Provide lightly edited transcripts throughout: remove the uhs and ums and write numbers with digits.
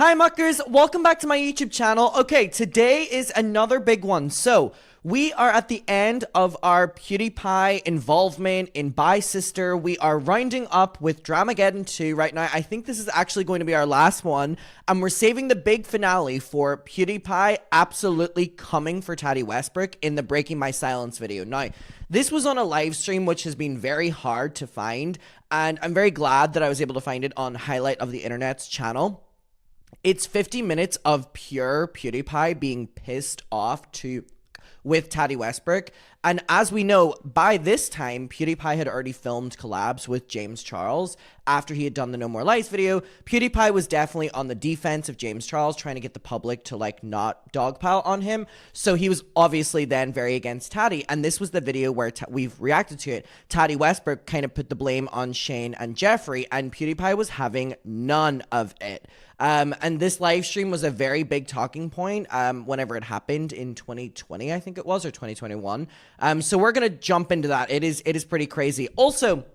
Hi muckers, welcome back to my YouTube channel. Okay, today is another big one. So, we are at the end of our PewDiePie involvement in Bye Sister. We are rounding up with Dramageddon 2 right now. I think this is actually going to be our last one. And we're saving the big finale for PewDiePie absolutely coming for Tati Westbrook in the Breaking My Silence video. Now, this was on a live stream, which has been very hard to find. And I'm very glad that I was able to find it on Highlight of the Internet's channel. It's 50 minutes of pure PewDiePie being pissed off with Tati Westbrook. And as we know, by this time, PewDiePie had already filmed collabs with James Charles. After he had done the No More Lies video, PewDiePie was definitely on the defense of James Charles, trying to get the public to, like, not dogpile on him. So he was obviously then very against Tati. And this was the video where we've reacted to it. Tati Westbrook kind of put the blame on Shane and Jeffree, and PewDiePie was having none of it. And this live stream was a very big talking point whenever it happened in 2020, I think it was, or 2021. So we're going to jump into that. It is pretty crazy. Also,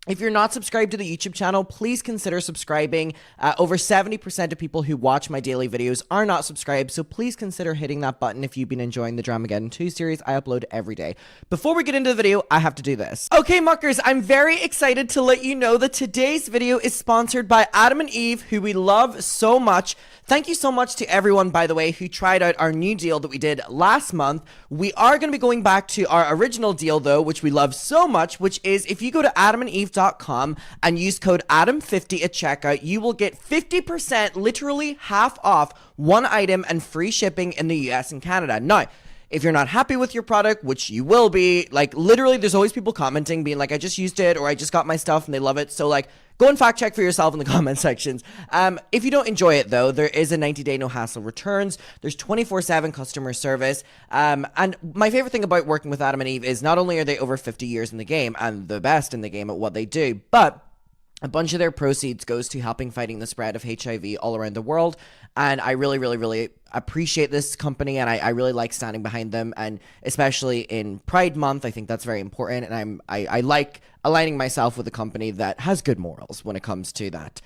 if you're not subscribed to the YouTube channel, please consider subscribing. Over 70% of people who watch my daily videos are not subscribed, so please consider hitting that button if you've been enjoying the Dramageddon 2 series I upload every day. Before we get into the video, I have to do this. Okay, muckers, I'm very excited to let you know that today's video is sponsored by Adam and Eve, who we love so much. Thank you so much to everyone, by the way, who tried out our new deal that we did last month. We are going to be going back to our original deal, though, which we love so much, which is if you go to adamandeve.com and use code ADAM50 at checkout, you will get 50%, literally half off one item and free shipping in the US and Canada. Now, if you're not happy with your product, which you will be, like, literally, there's always people commenting, being like, I just used it, or I just got my stuff, and they love it. So, like, go and fact check for yourself in the comment sections. If you don't enjoy it, though, there is a 90-day no-hassle returns. There's 24/7 customer service. And my favorite thing about working with Adam and Eve is not only are they over 50 years in the game and the best in the game at what they do, but a bunch of their proceeds goes to helping fighting the spread of HIV all around the world. And I really, really, really appreciate this company, and I really like standing behind them, and especially in Pride Month, I think that's very important, and I like aligning myself with a company that has good morals when it comes to that.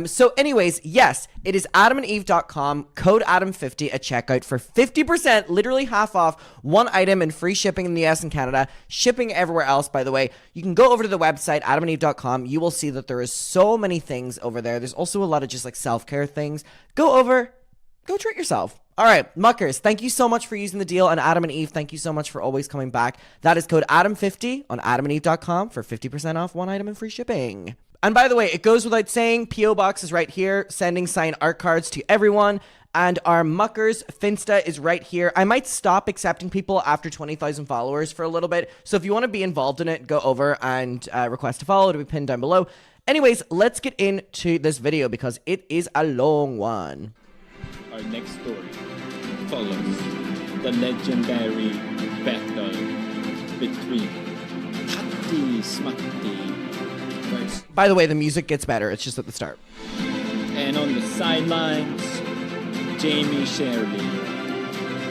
So anyways, yes, it is adamandeve.com, code ADAM50 at checkout for 50%, literally half off one item and free shipping in the US and Canada, shipping everywhere else, by the way. You can go over to the website, adamandeve.com. You will see that there is so many things over there. There's also a lot of just like self-care things. Go over, go treat yourself. All right, muckers, thank you so much for using the deal. And Adam and Eve, thank you so much for always coming back. That is code ADAM50 on adamandeve.com for 50% off one item and free shipping. And by the way, it goes without saying, P.O. Box is right here, sending signed art cards to everyone. And our muckers Finsta is right here. I might stop accepting people after 20,000 followers for a little bit. So if you want to be involved in it, go over and request a follow. It'll be pinned down below. Anyways, let's get into this video because it is a long one. Our next story follows the legendary battle between Tati Smatti. By the way, the music gets better. It's just at the start. And on the sidelines, Jamie Shirley.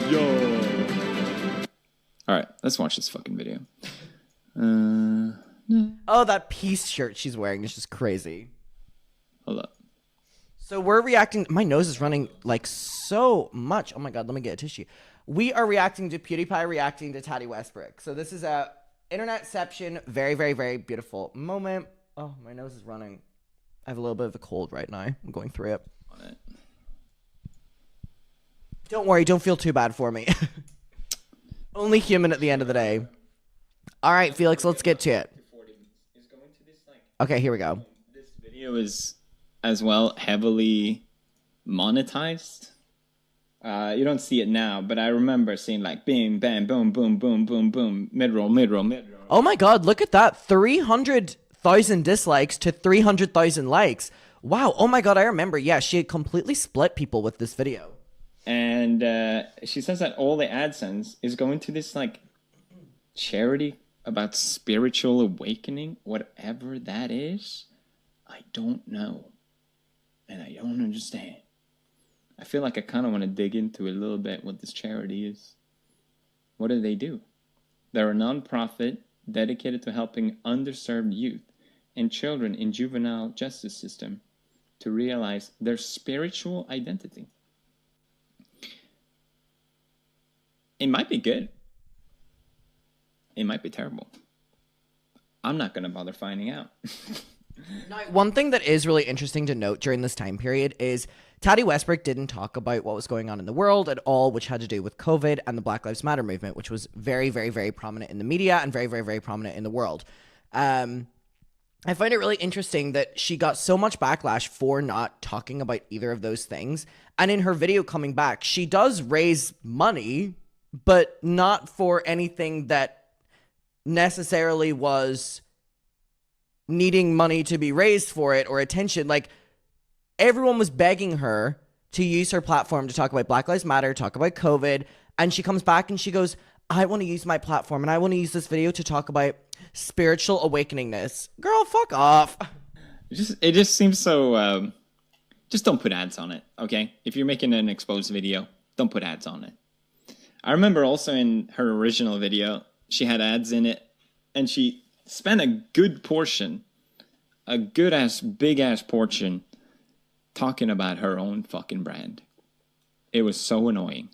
Yo. Alright, let's watch this fucking video. Oh, that peace shirt she's wearing is just crazy. Hold up. So we're reacting. My nose is running like so much. Oh my god, let me get a tissue. We are reacting to PewDiePie reacting to Tati Westbrook. So this is a internetception, very, very, very beautiful moment. Oh, my nose is running. I have a little bit of a cold right now. I'm going through it. On it. Don't worry, don't feel too bad for me. Only human at the end of the day. All right, Felix, let's get to it. Okay, here we go. This video is as well heavily monetized. You don't see it now, but I remember seeing like bing, bang, boom, boom, boom, boom, boom, mid-roll, mid-roll, mid-roll. Oh my god, look at that. 300,000 dislikes to 300,000 likes. Wow, oh my god, I remember. Yeah, she had completely split people with this video. And she says that all the AdSense is going to this like charity about spiritual awakening, whatever that is. I don't know. And I don't understand. I feel like I kind of want to dig into a little bit what this charity is. What do? They're a non-profit dedicated to helping underserved youth and children in juvenile justice system to realize their spiritual identity. It might be good. It might be terrible. I'm not going to bother finding out. Now, one thing that is really interesting to note during this time period is Tati Westbrook didn't talk about what was going on in the world at all, which had to do with COVID and the Black Lives Matter movement, which was very, very, very prominent in the media and very, very, very prominent in the world. I find it really interesting that she got so much backlash for not talking about either of those things. And in her video coming back, she does raise money, but not for anything that necessarily was needing money to be raised for it or attention. Like, everyone was begging her to use her platform to talk about Black Lives Matter, talk about COVID, and she comes back and she goes, I want to use my platform and I want to use this video to talk about spiritual awakeningness. Girl, fuck off. It just seems so, just don't put ads on it, okay? If you're making an exposed video, don't put ads on it. I remember also in her original video, she had ads in it, and she spent a good portion, a good-ass, big-ass portion, talking about her own fucking brand. It was so annoying.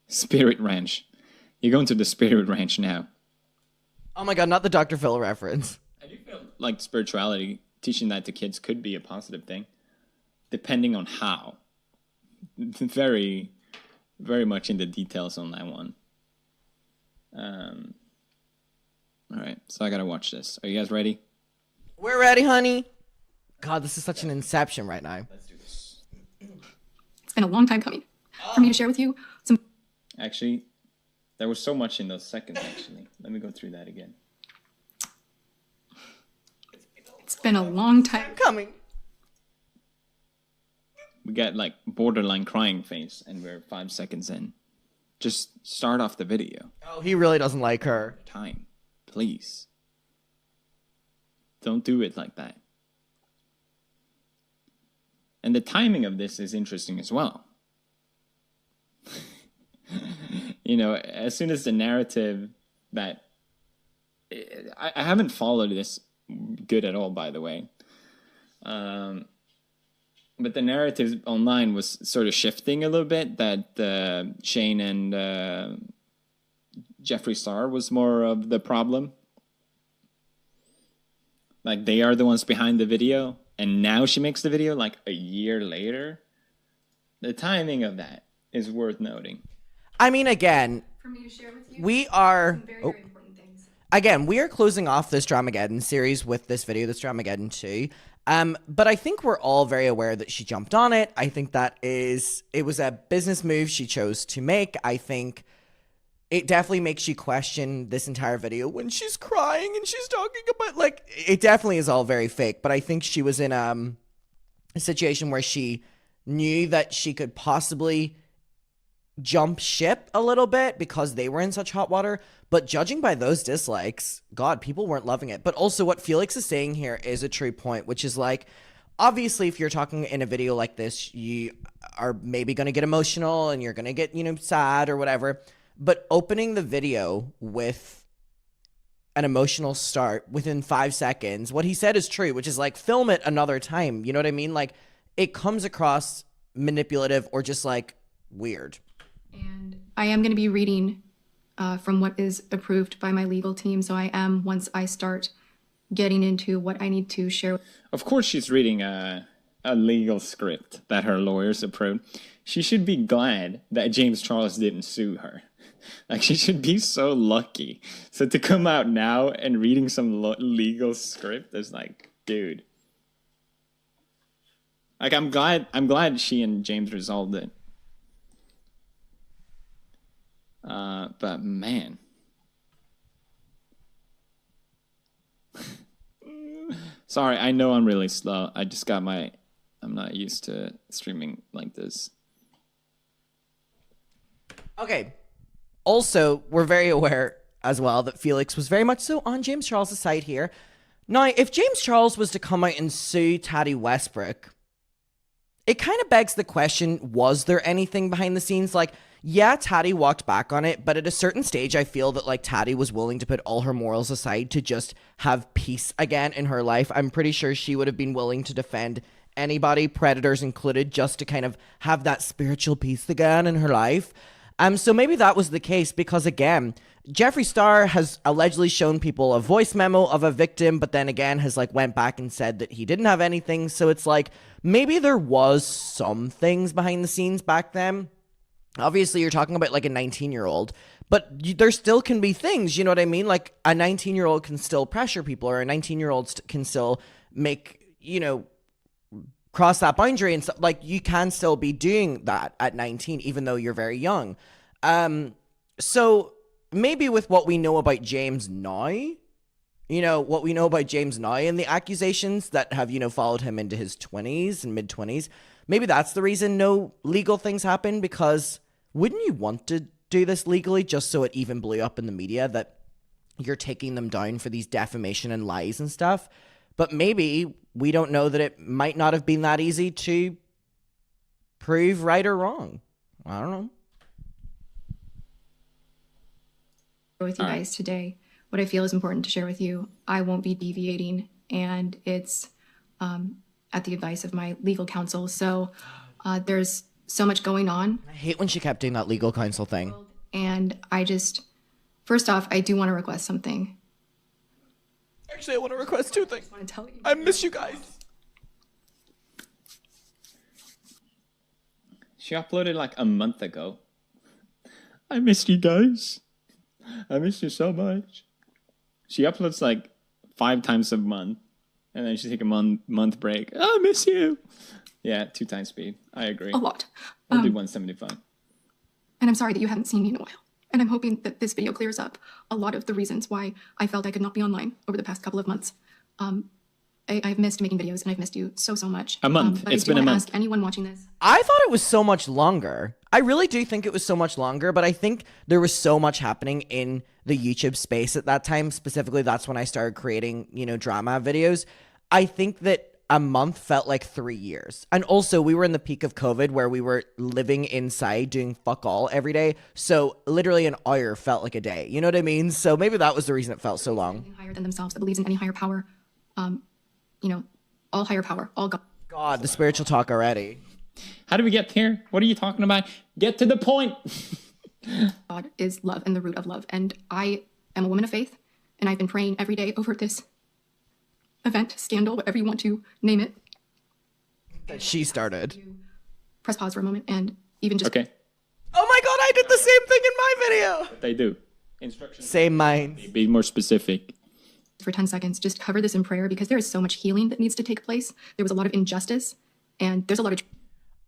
Spirit Ranch. You're going to the Spirit Ranch now. Oh my god, not the Dr. Phil reference. I do feel like spirituality, teaching that to kids could be a positive thing, depending on how. Very, very much in the details on that one. All right, so I gotta watch this. Are you guys ready? We're ready, honey. God, this is such an inception right now. Let's do this. It's been a long time coming for me to share with you some. Actually, there was so much in those seconds, actually. Let me go through that again. It's been a long time Coming. We got like borderline crying face, and we're 5 seconds in. Just start off the video. Oh, he really doesn't like her. Time, please. Don't do it like that. And the timing of this is interesting as well. You know, as soon as the narrative that... I haven't followed this good at all, by the way. But the narrative online was sort of shifting a little bit, that Shane and Jeffree Star was more of the problem. Like, they are the ones behind the video, and now she makes the video like a year later. The timing of that is worth noting. I mean, again, for me to share with you. we are... Some very, very important things. Again, we are closing off this Dramageddon series with this video, this Dramageddon 2. But I think we're all very aware that she jumped on it. I think it was a business move she chose to make. I think it definitely makes you question this entire video when she's crying and she's talking about, like, it definitely is all very fake. But I think she was in a situation where she knew that she could possibly jump ship a little bit because they were in such hot water. But judging by those dislikes, God, people weren't loving it. But also what Felix is saying here is a true point, which is like, obviously, if you're talking in a video like this, you are maybe going to get emotional and you're going to get, sad or whatever. But opening the video with an emotional start within 5 seconds, what he said is true, which is like, film it another time. You know what I mean? Like, it comes across manipulative or just like weird. And I am going to be reading from what is approved by my legal team. So I am, once I start getting into what I need to share. Of course, she's reading a legal script that her lawyers approved. She should be glad that James Charles didn't sue her. Like, she should be so lucky. So to come out now and reading some legal script is like, dude. Like, I'm glad she and James resolved it. But man. Sorry, I know I'm really slow. I just got I'm not used to streaming like this. Okay. Also, we're very aware as well that Felix was very much so on James Charles' side here. Now, if James Charles was to come out and sue Tati Westbrook, it kind of begs the question, was there anything behind the scenes? Like, yeah, Tati walked back on it, but at a certain stage, I feel that like Tati was willing to put all her morals aside to just have peace again in her life. I'm pretty sure she would have been willing to defend anybody, predators included, just to kind of have that spiritual peace again in her life. So maybe that was the case because again, Jeffree Star has allegedly shown people a voice memo of a victim, but then again has like went back and said that he didn't have anything. So it's like maybe there was some things behind the scenes back then. Obviously, you're talking about like a 19-year-old, but there still can be things, you know what I mean? Like a 19-year-old can still pressure people, or a 19-year-old can still make, cross that boundary and stuff. Like you can still be doing that at 19, even though you're very young. So maybe with what we know about James now, what we know about James now and the accusations that have, followed him into his 20s and mid 20s, maybe that's the reason no legal things happen, because wouldn't you want to do this legally just so it even blew up in the media that you're taking them down for these defamation and lies and stuff? But maybe we don't know that it might not have been that easy to prove right or wrong. I don't know. With you guys today, what I feel is important to share with you. I won't be deviating, and it's at the advice of my legal counsel. So there's so much going on. I hate when she kept doing that legal counsel thing. And first off, I do want to request something. Actually, I want to request two things. I want to tell you. I miss you guys. She uploaded like a month ago. I missed you guys. I miss you so much. She uploads like 5 times a month, and then she take a month break. I miss you. Yeah, 2 times speed. I agree. A lot. I'll do 175. And I'm sorry that you haven't seen me in a while. And I'm hoping that this video clears up a lot of the reasons why I felt I could not be online over the past couple of months. I've missed making videos, and I've missed you so much. A month. But It's I do been a want to month. ask anyone watching this. I thought it was so much longer. I really do think it was so much longer, but I think there was so much happening in the YouTube space at that time. Specifically, that's when I started creating, drama videos. I think that a month felt like 3 years. And also, we were in the peak of COVID where we were living inside doing fuck all every day. So literally an hour felt like a day. You know what I mean? So maybe that was the reason it felt so long. Higher than themselves, that believes in any higher power. All higher power, all God. God, the spiritual talk already. How did we get here? What are you talking about? Get to the point. God is love and the root of love. And I am a woman of faith, and I've been praying every day over this event, scandal, whatever you want to name it. That she started. Press pause for a moment and even just Okay. Oh my God, I did the same thing in my video. They do. Instructions. Same mind. Be more specific. for 10 seconds, just cover this in prayer, because there is so much healing that needs to take place. There was a lot of injustice, and there's a lot of...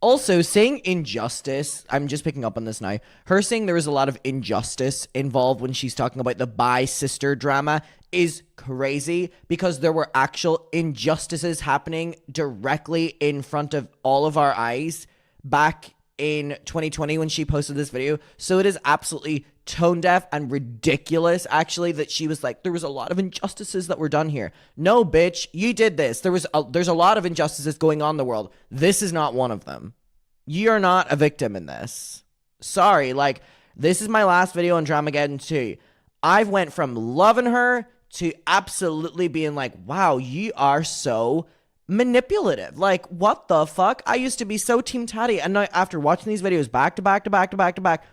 Also, saying injustice, I'm just picking up on this now. Her saying there was a lot of injustice involved when she's talking about the bi-sister drama is crazy, because there were actual injustices happening directly in front of all of our eyes back in 2020 when she posted this video. So it is absolutely tone deaf and ridiculous, actually, that she was like, there was a lot of injustices that were done here. No, bitch, you did this. There's a lot of injustices going on in the world. This is not one of them. You're not a victim in this. Sorry, like, this is my last video on Dramageddon 2. I've went from loving her to absolutely being like, wow, you are so manipulative. Like, what the fuck? I used to be so Team Tati, and now after watching these videos back to back to back to back to back,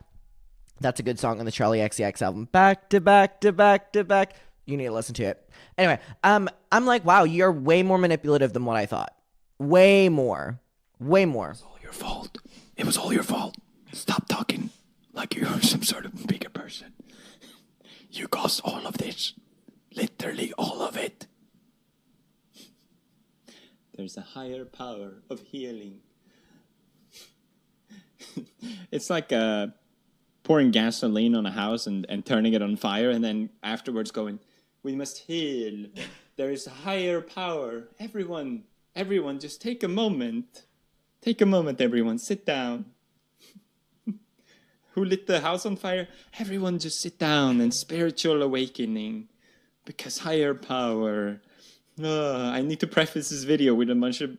that's a good song on the Charlie XCX album. Back to back to back to back. You need to listen to it. Anyway, I'm like, wow, you're way more manipulative than what I thought. Way more. Way more. It's all your fault. It was all your fault. Stop talking like you're some sort of bigger person. You caused all of this. Literally all of it. There's a higher power of healing. It's like pouring gasoline on a house and turning it on fire, and then afterwards going, we must heal. There is a higher power. Everyone, just take a moment. Take a moment, everyone. Sit down. Who lit the house on fire? Everyone just sit down and spiritual awakening. Because higher power. I need to preface this video with a bunch of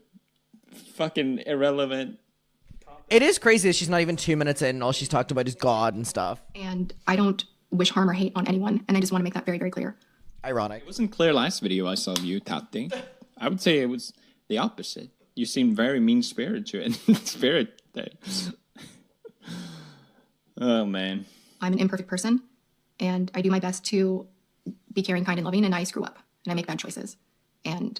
fucking irrelevant topics. It is crazy that she's not even 2 minutes in and all she's talked about is God and stuff. And I don't wish harm or hate on anyone. And I just want to make that very, very clear. Ironic. It wasn't clear last video I saw of you, Tati. I would say it was the opposite. You seemed very mean-spirited. Oh, man. I'm an imperfect person, and I do my best to be caring, kind, and loving, and I screw up, and I make bad choices. And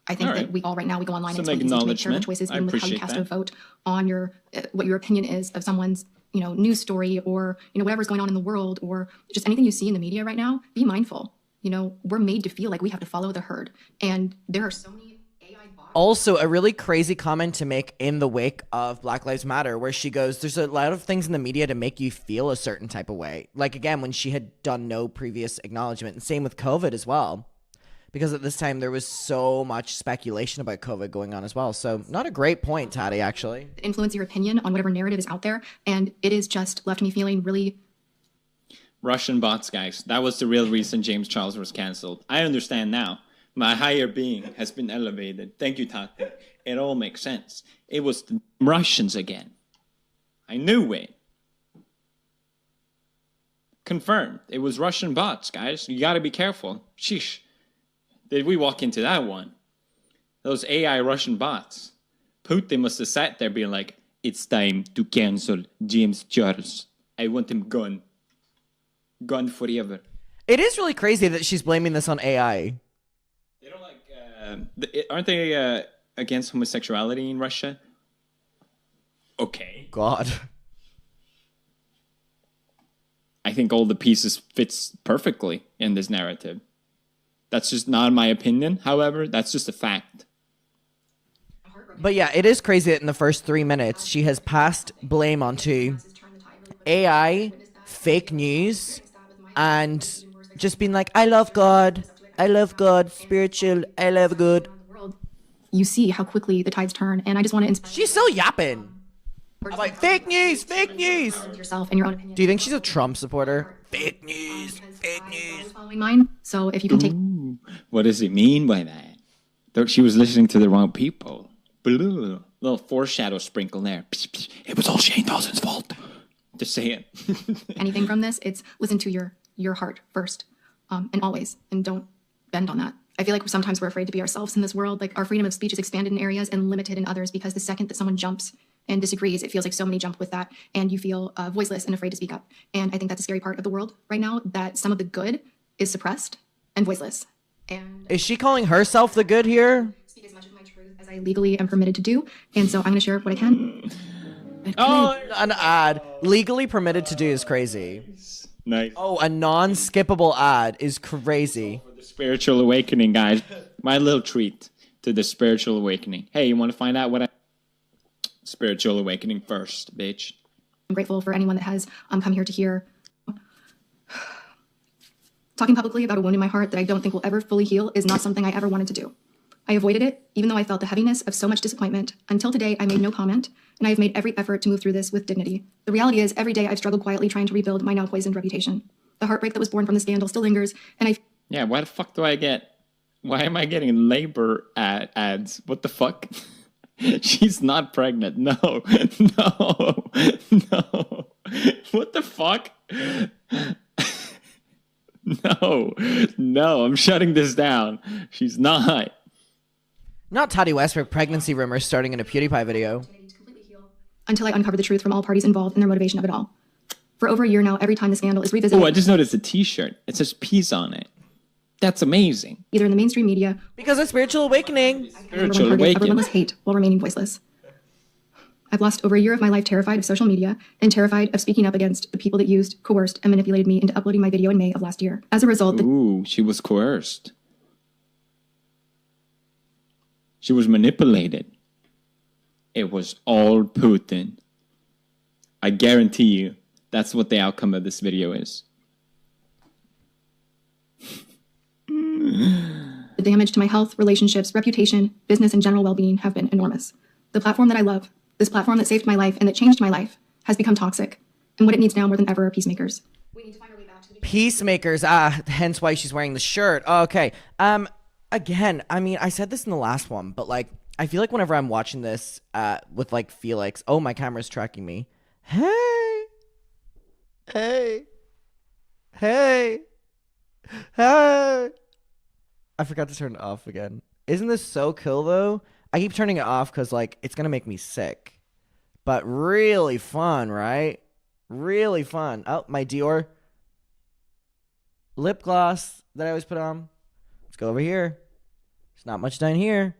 I think that we all right now, we go online and it's really easy to make terrible choices, even with how you cast a vote on your what your opinion is of someone's news story, or whatever's going on in the world, or just anything you see in the media right now. Be mindful. We're made to feel like we have to follow the herd, and there are so many AI bots. Also, a really crazy comment to make in the wake of Black Lives Matter, where she goes, there's a lot of things in the media to make you feel a certain type of way. Like, again, when she had done no previous acknowledgement, and same with COVID as well. Because at this time, there was so much speculation about COVID going on as well. So not a great point, Tati, actually. Influence your opinion on whatever narrative is out there. And it is just left me feeling really... Russian bots, guys. That was the real reason James Charles was cancelled. I understand now. My higher being has been elevated. Thank you, Tati. It all makes sense. It was the Russians again. I knew it. Confirmed. It was Russian bots, guys. You gotta be careful. Sheesh. Did we walk into that one? Those AI Russian bots. Putin must have sat there being like, it's time to cancel James Charles. I want him gone. Gone forever. It is really crazy that she's blaming this on AI. They don't like, aren't they against homosexuality in Russia? Okay. God. I think all the pieces fits perfectly in this narrative. That's just not my opinion. However, that's just a fact. But yeah, it is crazy that in the first 3 minutes, she has passed blame onto AI, fake news, and just been like, I love God, spiritual, I love good. You see how quickly the tides turn, and I just want to inspire. She's still yapping. I'm like, fake news. Yourself and your own opinion. Do you think she's a Trump supporter? Fake news. Following mine, so if you can take. Ooh, what does it mean by that? She was listening to the wrong people. Little foreshadow sprinkle there. It was all Shane Dawson's fault. Just say it. Anything from this, it's listen to your heart first, and always, and don't bend on that. I feel like sometimes we're afraid to be ourselves in this world. Like, our freedom of speech is expanded in areas and limited in others, because the second that someone jumps and disagrees, it feels like so many jump with that, and you feel voiceless and afraid to speak up. And I think that's a scary part of the world right now, that some of the good is suppressed and voiceless. And Is she calling herself the good here? speak as much of my truth as I legally am permitted to do, and so I'm going to share what I can. Oh, an ad. Legally permitted to do is crazy. Nice. Oh, a non-skippable ad is crazy. For the spiritual awakening, guys. My little treat to the spiritual awakening. Hey, you want to find out what I... Spiritual awakening first, bitch. I'm grateful for anyone that has come here to hear. Talking publicly about a wound in my heart that I don't think will ever fully heal is not something I ever wanted to do. I avoided it, even though I felt the heaviness of so much disappointment. Until today, I made no comment, and I have made every effort to move through this with dignity. The reality is, every day I've struggled quietly trying to rebuild my now poisoned reputation. The heartbreak that was born from the scandal still lingers, and I... Yeah, why the fuck do I get... Why am I getting labor ads? What the fuck? She's not pregnant. No. No. No. What the fuck? No, I'm shutting this down. She's not. Not Tati Westbrook pregnancy rumors starting in a PewDiePie video. Until I uncover the truth from all parties involved and their motivation of it all. For over a year now, every time the scandal is revisited... Oh, I just noticed a t-shirt. It says peace on it. That's amazing. Either in the mainstream media... Because of spiritual awakening. Spiritual awakening. Relentless hate while remaining voiceless. I've lost over a year of my life terrified of social media and terrified of speaking up against the people that used, coerced, and manipulated me into uploading my video in May of last year. As a result... Ooh, she was coerced. She was manipulated. It was all Putin. I guarantee you, that's what the outcome of this video is. The damage to my health, relationships, reputation, business, and general well-being have been enormous. The platform that I love, this platform that saved my life and that changed my life, has become toxic. And what it needs now more than ever are peacemakers. We need to find our way back to the... Peacemakers. Hence why she's wearing the shirt. Okay. Again, I mean, I said this in the last one, but like, I feel like whenever I'm watching this with like Felix, oh, my camera's tracking me. Hey, hey, hey, hey. I forgot to turn it off again. Isn't this so cool though? I keep turning it off because like it's gonna make me sick. But really fun, right? Really fun. Oh, my Dior lip gloss that I always put on. Let's go over here. There's not much down here.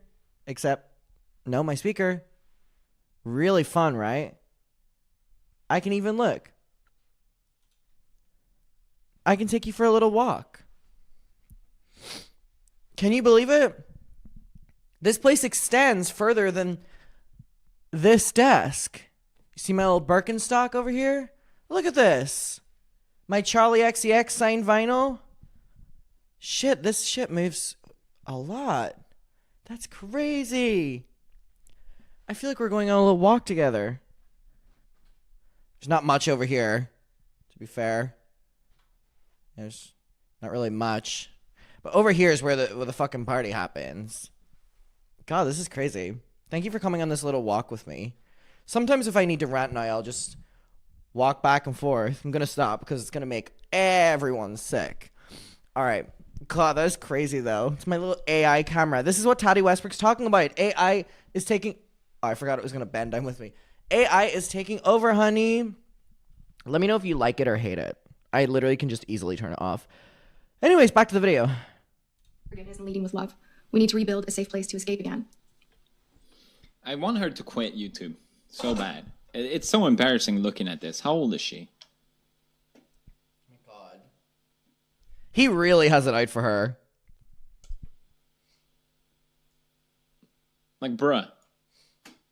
Except, no, my speaker. Really fun, right? I can even look. I can take you for a little walk. Can you believe it? This place extends further than this desk. You see my little Birkenstock over here? Look at this. My Charlie XCX signed vinyl. Shit, this shit moves a lot. That's crazy. I feel like we're going on a little walk together. There's not much over here, to be fair. There's not really much. But over here is where the fucking party happens. God, this is crazy. Thank you for coming on this little walk with me. Sometimes if I need to rant now, I'll just walk back and forth. I'm going to stop because it's going to make everyone sick. All right. God, that is crazy, though. It's my little AI camera. This is what Tati Westbrook's talking about. AI is taking... Oh, I forgot it was going to bend down with me. AI is taking over, honey. Let me know if you like it or hate it. I literally can just easily turn it off. Anyways, back to the video. Forgiveness and leading with love. We need to rebuild a safe place to escape again. I want her to quit YouTube so bad. It's so embarrassing looking at this. How old is she? God. He really has it out for her. Like, bruh.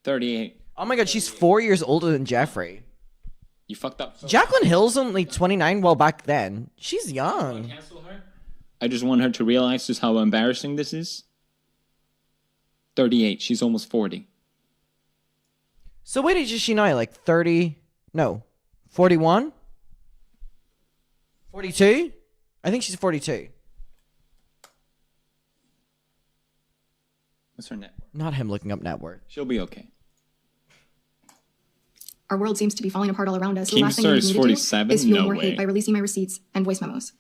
38. Oh my God, she's 4 years older than Jeffree. You fucked up. So Jaclyn Hill's only 29. Well, back then, she's young. cancel her? I just want her to realize just how embarrassing this is. 38. She's almost 40. So what age is she now? Like 30? No. 41? 42? I think she's 42. What's her net worth? Not him looking up net worth. She'll be okay. Our world seems to be falling apart all around us. The last thing Keemstar we is need to do 47? is fuel No more way. hate by releasing my receipts and voice memos.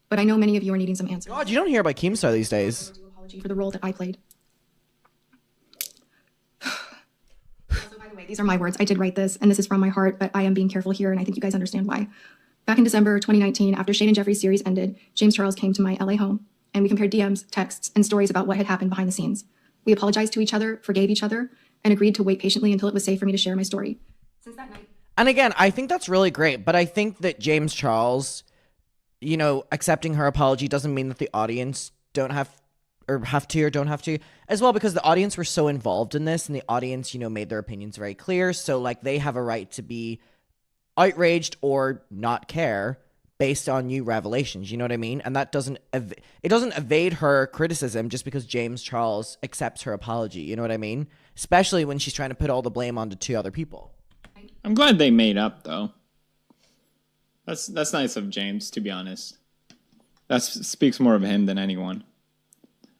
But I know many of you are needing some answers. God, you don't hear about Keemstar these days. Apology for the role that I played. Also, by the way, these are my words. I did write this, and this is from my heart, but I am being careful here, and I think you guys understand why. Back in December 2019, after Shane and Jeffree's series ended, James Charles came to my LA home, and we compared DMs, texts, and stories about what had happened behind the scenes. We apologized to each other, forgave each other, and agreed to wait patiently until it was safe for me to share my story. Since that night... And again, I think that's really great, but I think that James Charles, you know, accepting her apology doesn't mean that the audience don't have to or don't have to as well, because the audience were so involved in this, and the audience, you know, made their opinions very clear. So like they have a right to be outraged or not care based on new revelations. You know what I mean? And that doesn't evade her criticism just because James Charles accepts her apology. You know what I mean? Especially when she's trying to put all the blame onto two other people. I'm glad they made up, though. That's nice of James, to be honest. That speaks more of him than anyone.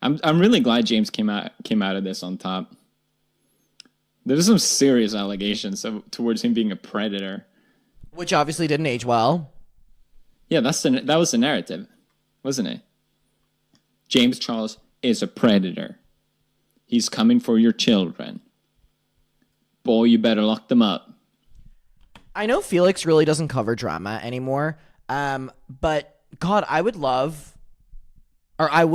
I'm really glad James came out of this on top. There's some serious allegations towards him being a predator, Which obviously didn't age well. Yeah, that was the narrative, wasn't it? James Charles is a predator. He's coming for your children. Boy, you better lock them up. I know Felix really doesn't cover drama anymore, but God, I would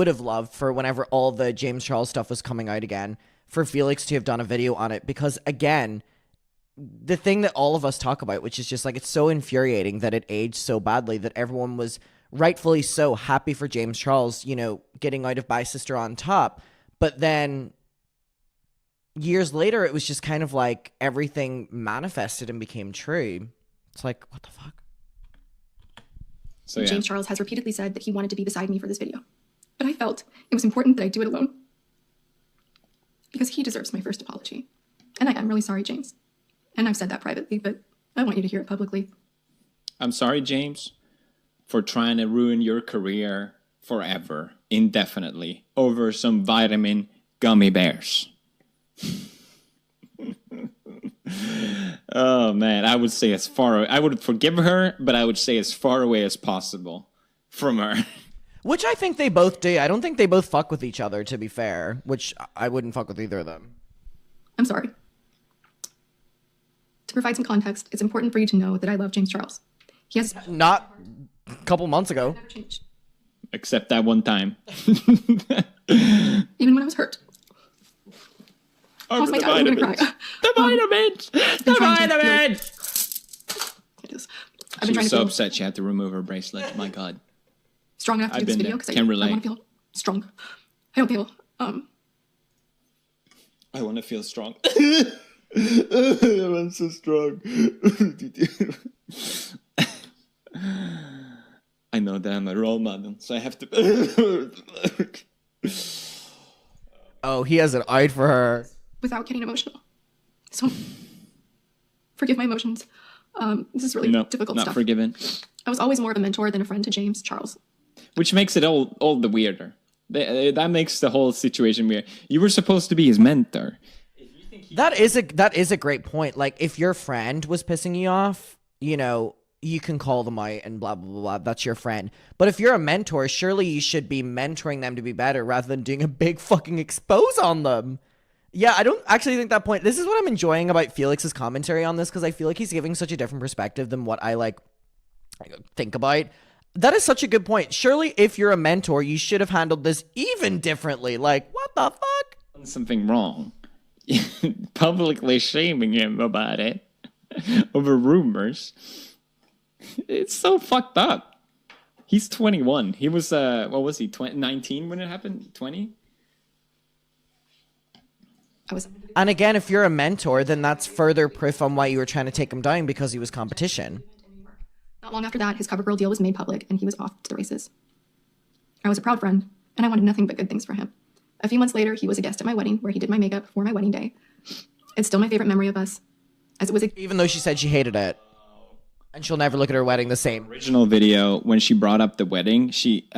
have loved for whenever all the James Charles stuff was coming out again, for Felix to have done a video on it, because again, the thing that all of us talk about, which is just like, it's so infuriating that it aged so badly, that everyone was rightfully so happy for James Charles, you know, getting out of By Sister on top, but then years later, it was just kind of like everything manifested and became true. It's like, what the fuck? So, yeah. James Charles has repeatedly said that he wanted to be beside me for this video. But I felt it was important that I do it alone. Because he deserves my first apology. And I am really sorry, James. And I've said that privately, but I want you to hear it publicly. I'm sorry, James, for trying to ruin your career forever, indefinitely, over some vitamin gummy bears. Oh man, I would say I would forgive her, but I would say as far away as possible from her. Which I think they both do. I don't think they both fuck with each other, to be fair. Which I wouldn't fuck with either of them. I'm sorry. To provide some context, it's important for you to know that I love James Charles. He has Not a couple months ago. never changed, Except that one time. even when I was hurt. Oh, How's my dad? I'm gonna cry. The vitamins! The vitamins! It is. I've She been trying was to so feel upset she had to remove her bracelet. My God. strong enough to I've do this been video there. because I Can want relate. to feel strong. I don't feel I want to feel strong. I'm so strong. I know that I'm a role model, so I have to. Oh, he has an eye for her. without getting emotional. So forgive my emotions. This is really No, difficult not stuff. forgiven. I was always more of a mentor than a friend to James Charles. Which makes it all the weirder. That makes the whole situation weird. You were supposed to be his mentor. That is a great point. Like, if your friend was pissing you off, you know, you can call them out and blah, blah, blah, blah. That's your friend. But if you're a mentor, surely you should be mentoring them to be better rather than doing a big fucking expose on them. Yeah, I don't actually think that point. This is what I'm enjoying about Felix's commentary on this, because I feel like he's giving such a different perspective than what I think about. That is such a good point. Surely if you're a mentor, you should have handled this even differently. Like, what the fuck? Something wrong. Publicly shaming him about it over rumors. It's so fucked up. He's 21. He was what was he? 19 when it happened? 20? And again, if you're a mentor, then that's further proof on why you were trying to take him down, because he was competition. Not long after that, his CoverGirl deal was made public and he was off to the races. I was a proud friend and I wanted nothing but good things for him. A few months later, he was a guest at my wedding where he did my makeup for my wedding day. It's still my favorite memory of us, as it was Even though she said she hated it. And she'll never look at her wedding the same. Original video, when she brought up the wedding, she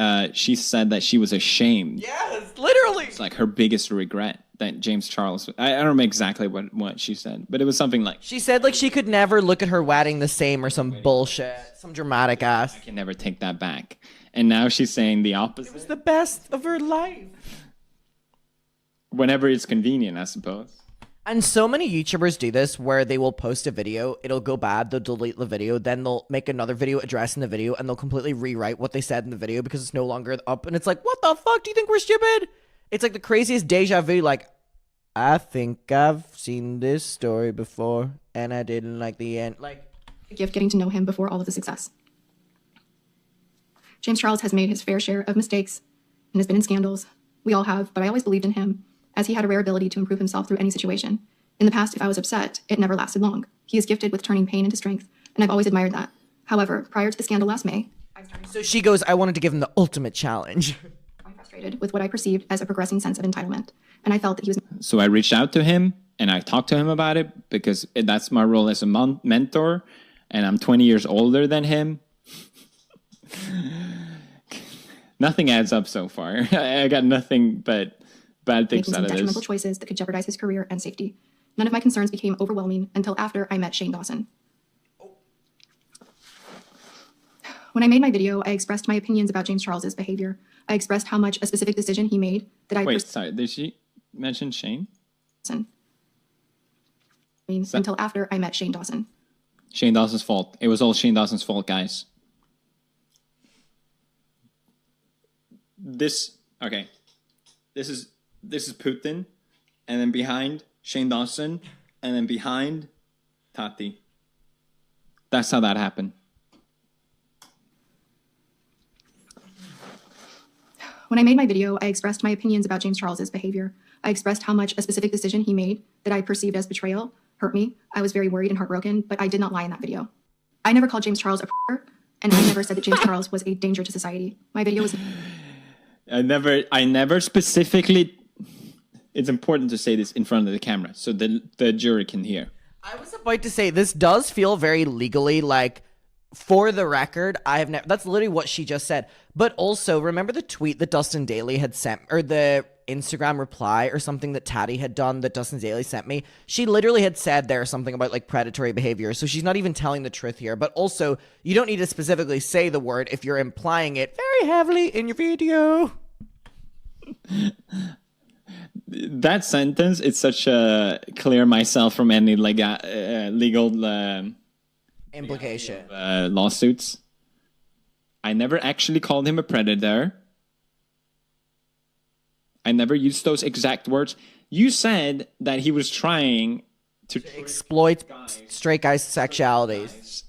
said that she was ashamed. Yes, literally. It's like her biggest regret that James Charles. I don't remember exactly what she said, but it was something like, She said like she could never look at her wedding the same, or some bullshit. Some dramatic ass. I can never take that back. And now she's saying the opposite. It was the best of her life. Whenever it's convenient, I suppose. And so many YouTubers do this, where they will post a video, it'll go bad, they'll delete the video, then they'll make another video addressing the video, and they'll completely rewrite what they said in the video because it's no longer up. And it's like, what the fuck? Do you think we're stupid? It's like the craziest deja vu. Like, I think I've seen this story before, and I didn't like the end. Like, a gift getting to know him before all of the success. James Charles has made his fair share of mistakes and has been in scandals. We all have, but I always believed in him, as he had a rare ability to improve himself through any situation. In the past, if I was upset, it never lasted long. He is gifted with turning pain into strength, and I've always admired that. However, prior to the scandal last May, I started so she goes, I wanted to give him the ultimate challenge. frustrated with what I perceived as a progressing sense of entitlement, and I felt that he was So I reached out to him and I talked to him about it because that's my role as a mentor, and I'm 20 years older than him. Nothing adds up so far. I got nothing but bad things making out some of detrimental this. choices that could jeopardize his career and safety. None of my concerns became overwhelming until after I met Shane Dawson. When I made my video, I expressed my opinions about James Charles's behavior. I expressed how much a specific decision he made that I Wait, sorry. Did she mention Shane? until after I met Shane Dawson. Shane Dawson's fault. It was all Shane Dawson's fault, guys. This is Putin, and then behind Shane Dawson, and then behind Tati. That's how that happened. When I made my video, I expressed my opinions about James Charles's behavior. I expressed how much a specific decision he made that I perceived as betrayal hurt me. I was very worried and heartbroken, but I did not lie in that video. I never called James Charles a and I never said that James Charles was a danger to society. My video was... I never specifically... It's important to say this in front of the camera so the jury can hear. I was about to say, this does feel very legally, like, for the record, I have never... That's literally what she just said. But also, remember the tweet that Dustin Daly had sent, or the Instagram reply or something that Tati had done that Dustin Daly sent me, she literally had said there something about like predatory behavior. So she's not even telling the truth here. But also, you don't need to specifically say the word if you're implying it very heavily in your video. That sentence is such a clear myself from any like legal Implication. lawsuits. I never actually called him a predator. I never used those exact words. You said that he was trying to Exploit straight guys' sexualities.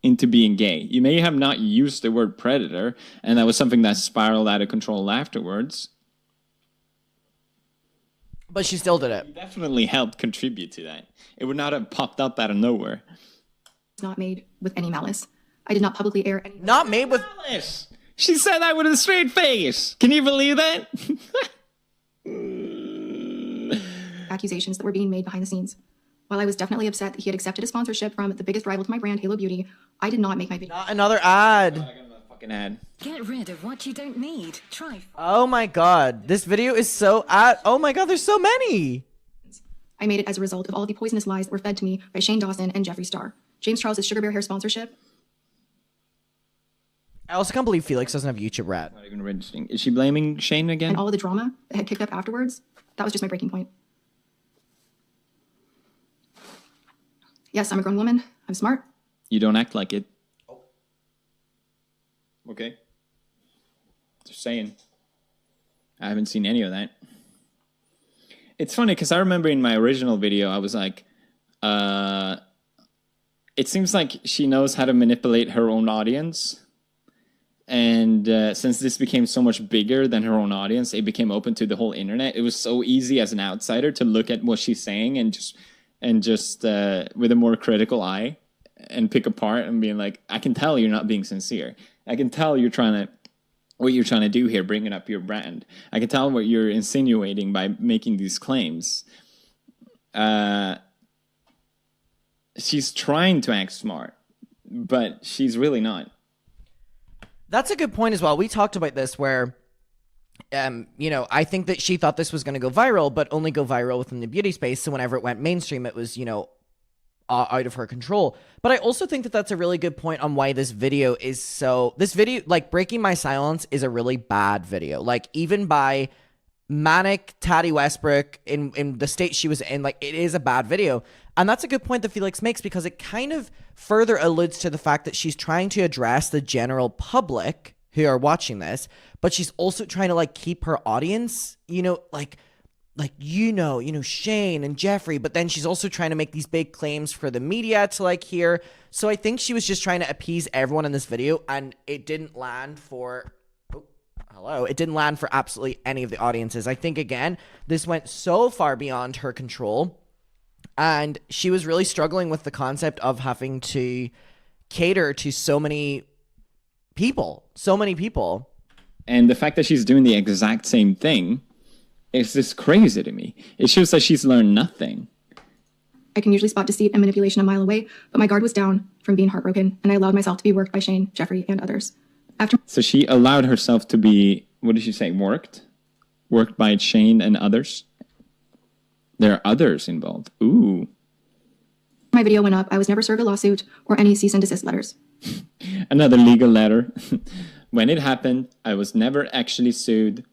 into being gay. You may have not used the word predator, and that was something that spiraled out of control afterwards. But she still did it. You definitely helped contribute to that. It would not have popped up out of nowhere. It's not made with any malice. I did not publicly air any Not made with... Alice, she said that with a straight face. Can you believe that? accusations that were being made behind the scenes. While I was definitely upset that he had accepted a sponsorship from the biggest rival to my brand, Halo Beauty, I did not make my video. Not another ad. I got another fucking ad. Get rid of what you don't need. Try. Oh my god. This video is so ad. Oh my god, there's so many. I made it as a result of all the poisonous lies that were fed to me by Shane Dawson and Jeffree Star. James Charles' Sugar Bear Hair sponsorship. I also can't believe Felix doesn't have YouTube Rat. Not even registering. Is she blaming Shane again? And all of the drama that had kicked up afterwards. That was just my breaking point. Yes, I'm a grown woman. I'm smart. You don't act like it. Okay. Just saying. I haven't seen any of that. It's funny because I remember in my original video, I was like, it seems like she knows how to manipulate her own audience. And since this became so much bigger than her own audience, it became open to the whole internet. It was so easy as an outsider to look at what she's saying and just with a more critical eye and pick apart and being like, I can tell you're not being sincere. I can tell what you're trying to do here, bringing up your brand. I can tell what you're insinuating by making these claims. She's trying to act smart, but she's really not. That's a good point as well. We talked about this where, I think that she thought this was going to go viral, but only go viral within the beauty space. So whenever it went mainstream, it was, out of her control. But I also think that that's a really good point on why this video is so... This video, like, Breaking My Silence is a really bad video. Like, even by manic Tati Westbrook in the state she was in, like, it is a bad video. And that's a good point that Felix makes because it kind of further alludes to the fact that she's trying to address the general public who are watching this, but she's also trying to, like, keep her audience, Shane and Jeffree, but then she's also trying to make these big claims for the media to, like, hear. So I think she was just trying to appease everyone in this video, and it didn't land for... It didn't land for absolutely any of the audiences. I think, again, this went so far beyond her control, and she was really struggling with the concept of having to cater to so many people. And the fact that she's doing the exact same thing is just crazy to me. It shows that she's learned nothing. I can usually spot deceit and manipulation a mile away, but my guard was down from being heartbroken, and I allowed myself to be worked by Shane, Jeffree, and others. So she allowed herself to be, what did she say, worked? Worked by Shane and others? There are others involved. Ooh. My video went up, I was never served a lawsuit or any cease and desist letters. Another legal letter. When it happened, I was never actually sued.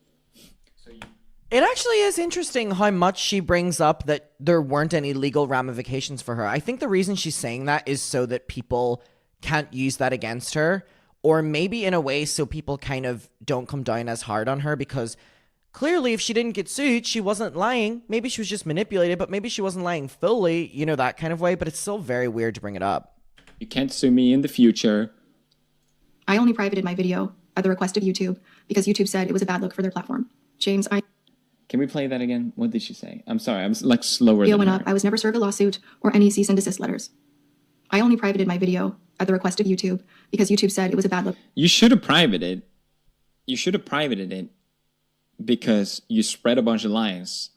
It actually is interesting how much she brings up that there weren't any legal ramifications for her. I think the reason she's saying that is so that people can't use that against her, or maybe in a way so people kind of don't come down as hard on her, because clearly if she didn't get sued, she wasn't lying. Maybe she was just manipulated, but maybe she wasn't lying fully, that kind of way, but it's still very weird to bring it up. You can't sue me in the future. I only privated my video at the request of YouTube because YouTube said it was a bad look for their platform. James, Can we play that again? What did she say? I'm sorry, I'm like slower video than went her. up. I was never served a lawsuit or any cease and desist letters. I only privated my video at the request of YouTube because YouTube said it was a bad look. You should have privated. You should have privated it because you spread a bunch of lies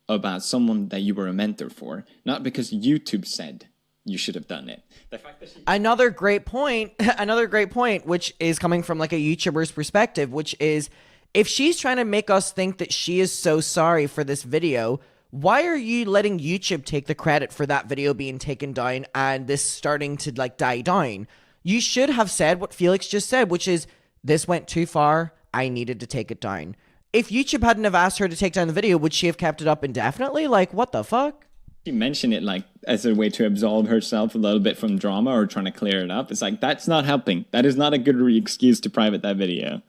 about someone that you were a mentor for, not because YouTube said you should have done it. The fact that Another great point, which is coming from like a YouTuber's perspective, which is If she's trying to make us think that she is so sorry for this video, why are you letting YouTube take the credit for that video being taken down and this starting to like die down? You should have said what Felix just said, which is, this went too far, I needed to take it down. If YouTube hadn't have asked her to take down the video, would she have kept it up indefinitely? Like, what the fuck? She mentioned it like as a way to absolve herself a little bit from drama or trying to clear it up. It's like, that's not helping. That is not a good excuse to private that video.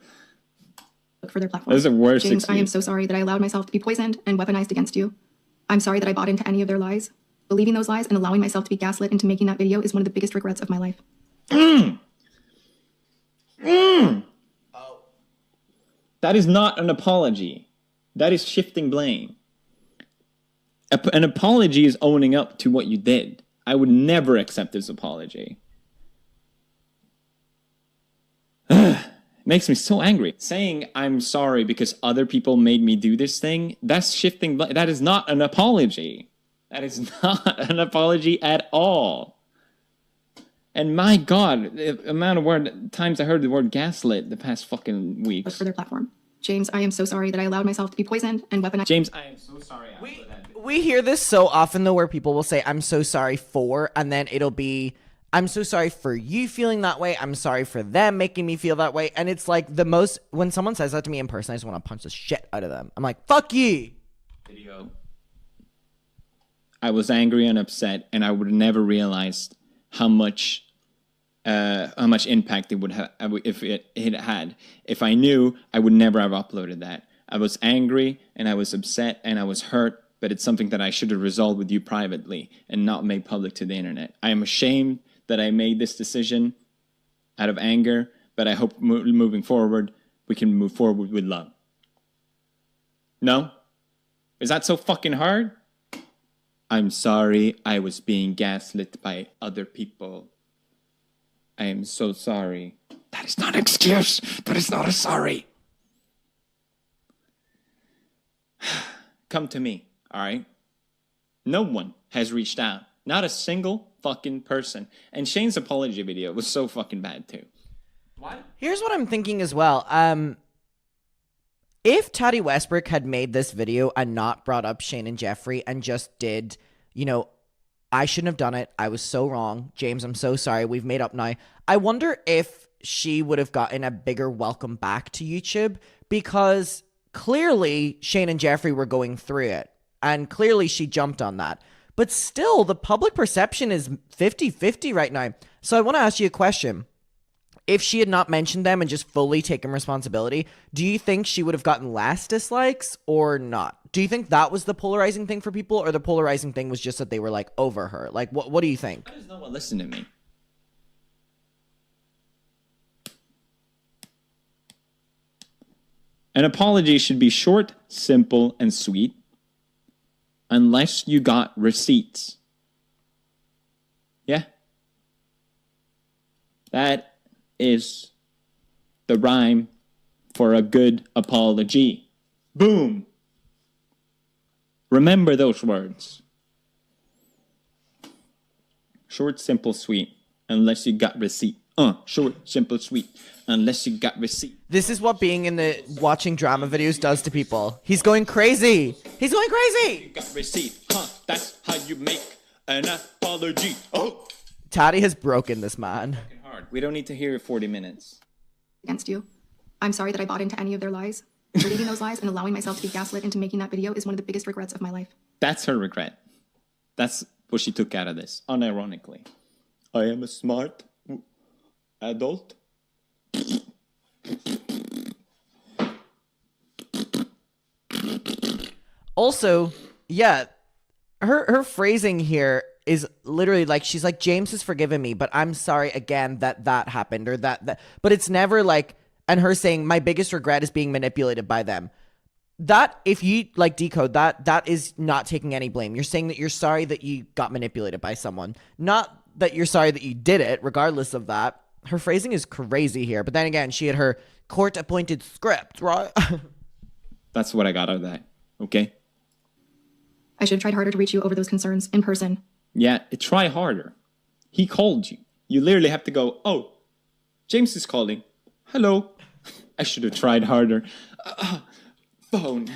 For their platform. That's the worst James, excuse. I am so sorry that I allowed myself to be poisoned and weaponized against you. I'm sorry that I bought into any of their lies. Believing those lies and allowing myself to be gaslit into making that video is one of the biggest regrets of my life. That is not an apology. That is shifting blame. An apology is owning up to what you did. I would never accept this apology. Makes me so angry. Saying I'm sorry because other people made me do this thing, that's shifting blame. That is not an apology. That is not an apology at all. And my God, the amount of times I heard the word gaslit the past fucking weeks. For their platform. James, I am so sorry that I allowed myself to be poisoned and weaponized. James, I am so sorry. We hear this so often though, where people will say, I'm so sorry for, and then it'll be, I'm so sorry for you feeling that way. I'm sorry for them making me feel that way. And it's like the most, when someone says that to me in person, I just want to punch the shit out of them. I'm like, fuck you. Video. I was angry and upset, and I would have never realized how much impact it would have if it had. If I knew, I would never have uploaded that. I was angry and I was upset and I was hurt, but it's something that I should have resolved with you privately and not made public to the internet. I am ashamed that I made this decision out of anger, but I hope moving forward, we can move forward with love. No? Is that so fucking hard? I'm sorry I was being gaslit by other people. I am so sorry. That is not an excuse. That is not a sorry. Come to me, all right? No one has reached out. Not a single fucking person. And Shane's apology video was so fucking bad too. What? Here's what I'm thinking as well. If Tati Westbrook had made this video and not brought up Shane and Jeffree and just did, you know, I shouldn't have done it. I was so wrong. James, I'm so sorry. We've made up now. I wonder if she would have gotten a bigger welcome back to YouTube, because clearly Shane and Jeffree were going through it, and clearly she jumped on that. But still, the public perception is 50-50 right now. So I want to ask you a question. If she had not mentioned them and just fully taken responsibility, do you think she would have gotten less dislikes or not? Do you think that was the polarizing thing for people, or the polarizing thing was just that they were like over her? Like, what do you think? How does no one listen to me? An apology should be short, simple, and sweet, unless you got receipts. Yeah? That is the rhyme for a good apology. Boom! Remember those words. Short, simple, sweet, unless you got receipt. Short, simple, sweet, unless you got receipt. This is what being in the watching drama videos does to people. He's going crazy. He's going crazy. You got receipt. That's how you make an apology. Oh! Tati has broken this man. Hard. We don't need to hear 40 minutes. Against you. I'm sorry that I bought into any of their lies. Believing those lies and allowing myself to be gaslit into making that video is one of the biggest regrets of my life. That's her regret. That's what she took out of this, unironically. I am a smart adult. Also, yeah, her phrasing here is literally like, she's like, James has forgiven me, but I'm sorry again that happened, or that, but it's never like, and her saying, my biggest regret is being manipulated by them. That, if you like decode that, that is not taking any blame. You're saying that you're sorry that you got manipulated by someone, not that you're sorry that you did it, regardless of that. Her phrasing is crazy here. But then again, she had her court-appointed script, right? That's what I got out of that, okay? I should have tried harder to reach you over those concerns in person. Yeah, try harder. He called you. You literally have to go, oh, James is calling. Hello. I should have tried harder. Phone.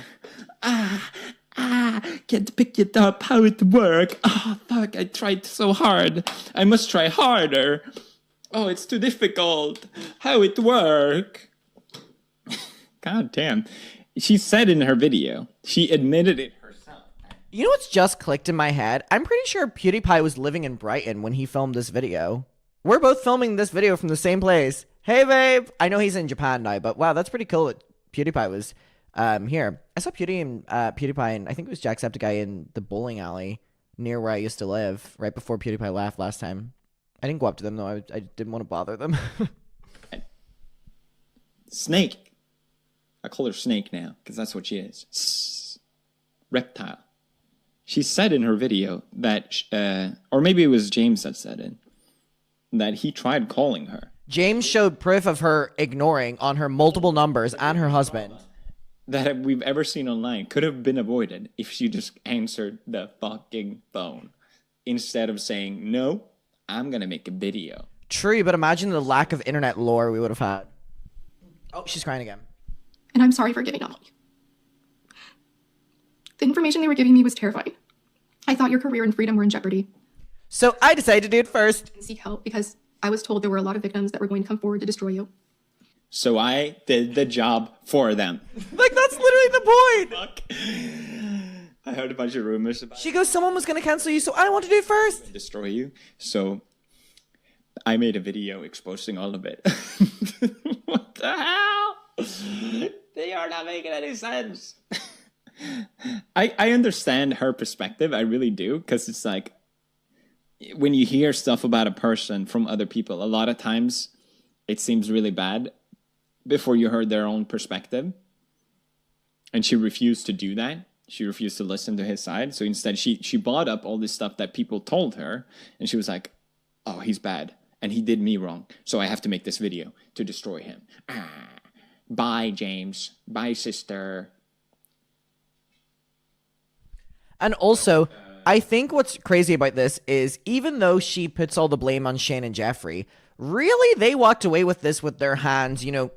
Can't pick it up. How it work? Fuck, I tried so hard. I must try harder. Oh, it's too difficult. How it work? God damn. She said in her video, she admitted it herself. You know what's just clicked in my head? I'm pretty sure PewDiePie was living in Brighton when he filmed this video. We're both filming this video from the same place. Hey, babe. I know he's in Japan now, but wow, that's pretty cool that PewDiePie was here. I saw PewDiePie and I think it was Jacksepticeye in the bowling alley near where I used to live right before PewDiePie left last time. I didn't go up to them, though. I didn't want to bother them. Snake. I call her Snake now, because that's what she is. Reptile. She said in her video that, or maybe it was James that said it, that he tried calling her. James showed proof of her ignoring on her multiple numbers and her husband. That we've ever seen online could have been avoided if she just answered the fucking phone. Instead of saying, no, I'm going to make a video. True, but imagine the lack of internet lore we would have had. Oh, she's crying again. And I'm sorry for giving up on you. The information they were giving me was terrifying. I thought your career and freedom were in jeopardy. So I decided to do it first. And seek help because I was told there were a lot of victims that were going to come forward to destroy you. So I did the job for them. Like, that's literally the point. Fuck. I heard a bunch of rumors about She goes, someone was going to cancel you, so I want to do it first. destroy you. So I made a video exposing all of it. What the hell? They are not making any sense. I understand her perspective. I really do. Because it's like, when you hear stuff about a person from other people, a lot of times it seems really bad before you heard their own perspective. And she refused to do that. She refused to listen to his side. So instead, she bought up all this stuff that people told her. And she was like, oh, he's bad. And he did me wrong. So I have to make this video to destroy him. Bye, James. Bye, sister. And also, I think what's crazy about this is even though she puts all the blame on Shane and Jeffree, really they walked away with this with their hands, you know,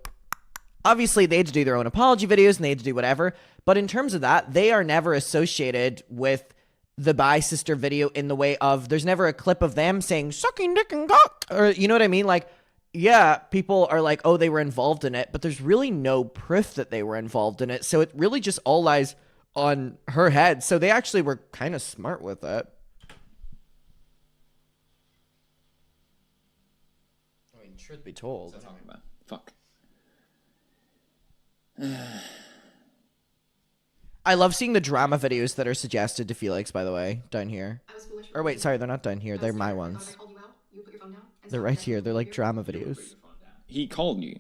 obviously they had to do their own apology videos and they had to do whatever, but in terms of that, they are never associated with the Bye Sister video in the way of, there's never a clip of them saying, sucking dick and cock, or you know what I mean? Like, yeah, people are like, oh, they were involved in it, but there's really no proof that they were involved in it, so it really just all lies on her head. So they actually were kind of smart with it. I mean, truth be told. What am I talking about? Fuck. I love seeing the drama videos that are suggested to Felix, by the way, down here. I was foolish. Or wait, sorry, they're not down here. They're my ones. They're right here. They're like drama videos. He called you.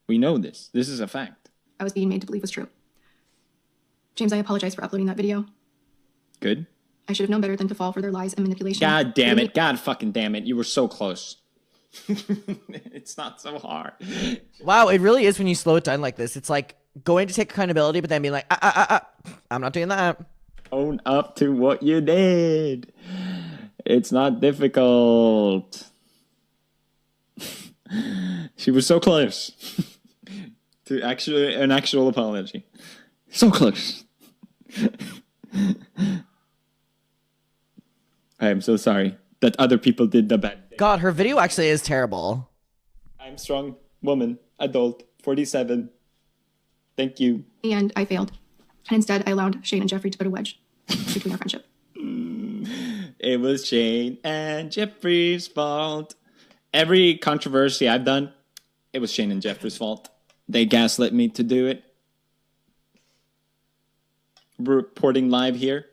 We know this. This is a fact. I was being made to believe was true. James, I apologize for uploading that video. Good. I should have known better than to fall for their lies and manipulation. God damn it. God fucking damn it. You were so close. It's not so hard. Wow, it really is when you slow it down like this. It's like going to take accountability, but then being like, I'm not doing that. Own up to what you did. It's not difficult. She was so close to an actual apology. So close. I am so sorry that other people did the bad thing. God, her video actually is terrible. I'm strong woman, adult, 47. Thank you. And I failed. And instead, I allowed Shane and Jeffree to put a wedge between our friendship. It was Shane and Jeffree's fault. Every controversy I've done, it was Shane and Jeffree's fault. They gaslit me to do it. Reporting live here.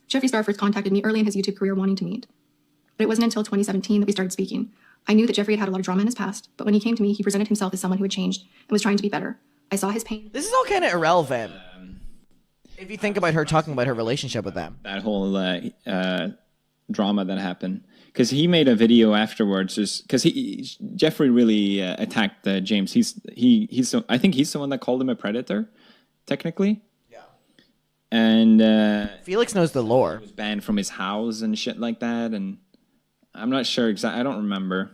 Jeffree Star first contacted me early in his YouTube career wanting to meet. But it wasn't until 2017 that we started speaking. I knew that Jeffree had had a lot of drama in his past, but when he came to me, he presented himself as someone who had changed and was trying to be better. I saw his pain. This is all kind of irrelevant. If you think about her talking about her relationship with them. That whole drama that happened. Because he made a video afterwards. Because Jeffree really attacked James. I think he's the one that called him a predator, technically. Yeah. And Felix knows the lore. he was banned from his house and shit like that. And I'm not sure exactly. I don't remember.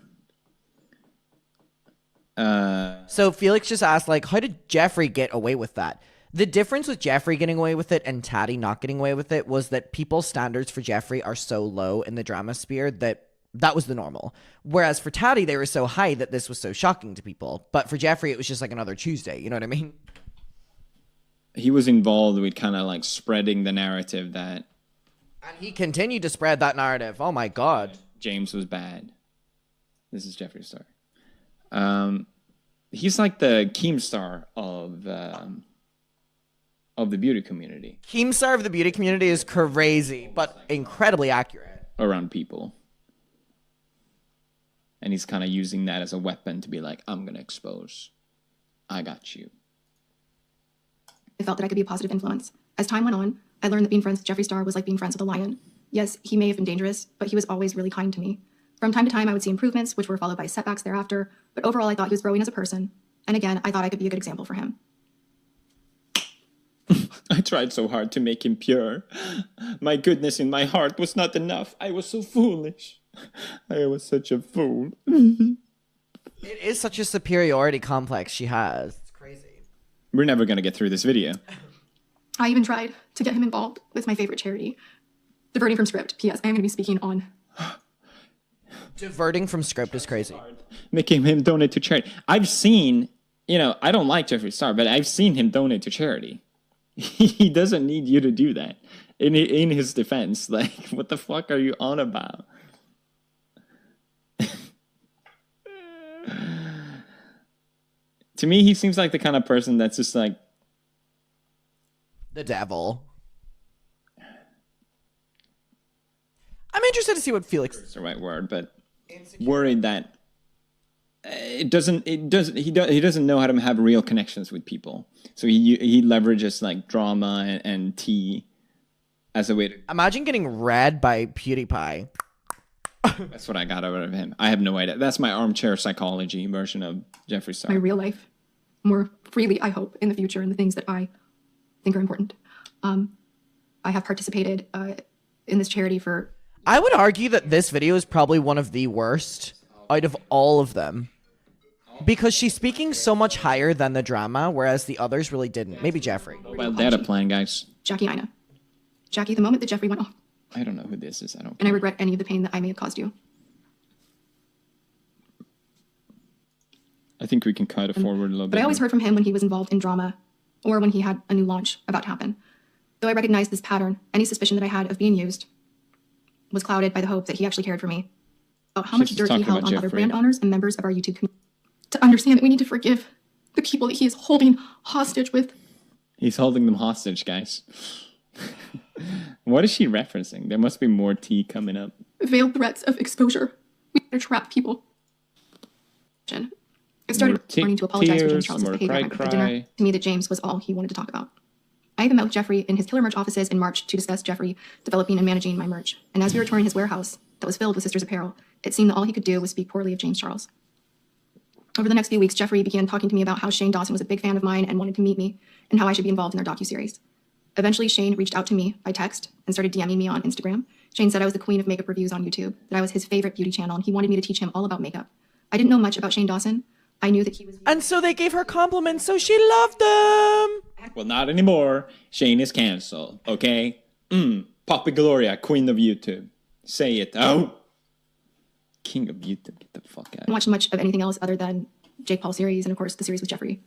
So Felix just asked, like, how did Jeffree get away with that? The difference with Jeffree getting away with it and Tati not getting away with it was that people's standards for Jeffree are so low in the drama sphere that that was the normal. Whereas for Tati, they were so high that this was so shocking to people. But for Jeffree, it was just like another Tuesday. You know what I mean? He was involved with kind of like spreading the narrative that And he continued to spread that narrative. Oh my God. James was bad. This is Jeffree's story. He's like the Keemstar of the beauty community. Keemstar of the beauty community is crazy, but incredibly accurate. Around people. And he's kind of using that as a weapon to be like, I'm going to expose. I got you. I felt that I could be a positive influence. As time went on, I learned that being friends with Jeffree Star was like being friends with a lion. Yes, he may have been dangerous, but he was always really kind to me. From time to time, I would see improvements, which were followed by setbacks thereafter, but overall, I thought he was growing as a person. And again, I thought I could be a good example for him. I tried so hard to make him pure. My goodness in my heart was not enough. I was so foolish. I was such a fool. It is such a superiority complex she has. It's crazy. We're never going to get through this video. I even tried to get him involved with my favorite charity, Diverting from Script. P.S. I am going to be speaking on... Diverting from script is crazy. Making him donate to charity. I've seen, I don't like Jeffree Star, but I've seen him donate to charity. He doesn't need you to do that. In his defense, like, what the fuck are you on about? To me, he seems like the kind of person that's just like... The devil. I'm interested to see what Felix... It's the right word, but worried that he doesn't know how to have real connections with people. So he leverages like drama and tea as a way to... Imagine getting read by PewDiePie. That's what I got out of him. I have no idea. That's my armchair psychology version of Jeffree Star. my real life more freely, I hope, in the future, in the things that I think are important. I have participated in this charity for... I would argue that this video is probably one of the worst out of all of them. Because she's speaking so much higher than the drama, whereas the others really didn't. Maybe Jeffree. Mobile data plan, guys. Jackie Ina. Jackie, the moment that Jeffree went off, I don't know who this is. I don't. and I regret any of the pain that I may have caused you. I think we can cut it forward a little bit. But I always heard from him when he was involved in drama or when he had a new launch about to happen. Though I recognized this pattern, any suspicion that I had of being used was clouded by the hope that he actually cared for me. About how much She's dirt he talking held about on other Jeffree. brand owners and members of our YouTube community. To understand that we need to forgive the people that he is holding hostage with. He's holding them hostage, guys. What is she referencing? There must be more tea coming up. Veiled threats of exposure. We need to trap people. It started wanting to apologize for James Charles' behavior at my birthday dinner. To me, that James was all he wanted to talk about. I even met with Jeffree in his killer merch offices in March to discuss Jeffree developing and managing my merch. And as we were touring his warehouse that was filled with sisters' apparel, it seemed that all he could do was speak poorly of James Charles. Over the next few weeks, Jeffree began talking to me about how Shane Dawson was a big fan of mine and wanted to meet me, and how I should be involved in their docuseries. Eventually, Shane reached out to me by text and started DMing me on Instagram. Shane said I was the queen of makeup reviews on YouTube, that I was his favorite beauty channel, and he wanted me to teach him all about makeup. I didn't know much about Shane Dawson. I knew that he was... And so they gave her compliments, so she loved them. Well, not anymore. Shane is canceled, okay? Poppy Gloria, queen of YouTube. Say it. Oh! King of YouTube, get the fuck out. I didn't watch much of anything else other than Jake Paul series and, of course, the series with Jeffree.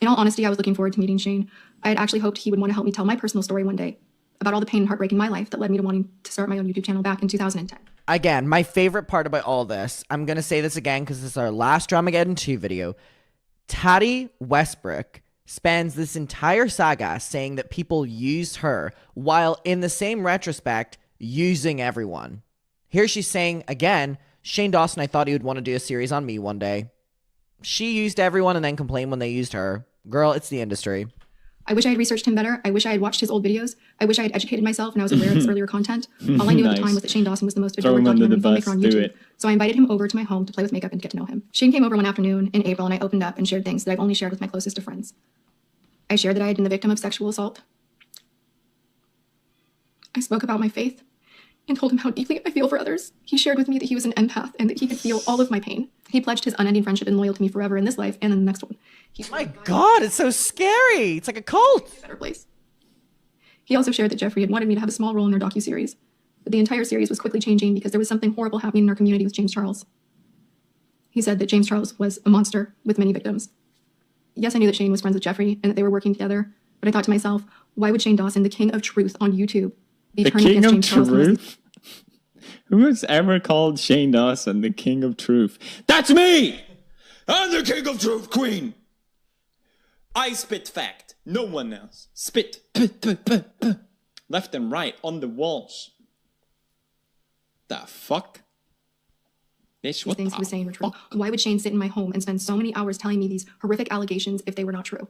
In all honesty, I was looking forward to meeting Shane. I had actually hoped he would want to help me tell my personal story one day about all the pain and heartbreak in my life that led me to wanting to start my own YouTube channel back in 2010. Again, my favorite part about all this, I'm going to say this again because this is our last Dramageddon 2 video. Tati Westbrook spends this entire saga saying that people used her while in the same retrospect using everyone. Here she's saying, again, Shane Dawson, I thought he would want to do a series on me one day. She used everyone and then complained when they used her. Girl, it's the industry. I wish I had researched him better. I wish I had watched his old videos. I wish I had educated myself and I was aware of his earlier content. All I knew at the time was that Shane Dawson was the most adored documentary filmmaker on YouTube. So I invited him over to my home to play with makeup and get to know him. Shane came over one afternoon in April and I opened up and shared things that I've only shared with my closest of friends. I shared that I had been the victim of sexual assault. I spoke about my faith and told him how deeply I feel for others. He shared with me that he was an empath and that he could feel all of my pain. He pledged his unending friendship and loyalty to me forever in this life and in the next one. My God, it's so scary. It's like a cult. Better place. He also shared that Jeffree had wanted me to have a small role in their docuseries, but the entire series was quickly changing because there was something horrible happening in our community with James Charles. He said that James Charles was a monster with many victims. Yes, I knew that Shane was friends with Jeffree and that they were working together, but I thought to myself, why would Shane Dawson, the king of truth on YouTube, be The turning king against of James Charles? truth? Who has ever called Shane Dawson the king of truth? That's me! I'm the king of truth, queen! I spit fact. No one else. Spit. Left and right on the walls. The fuck? Bitch, what Things he was saying were true. Why would Shane sit in my home and spend so many hours telling me these horrific allegations if they were not true?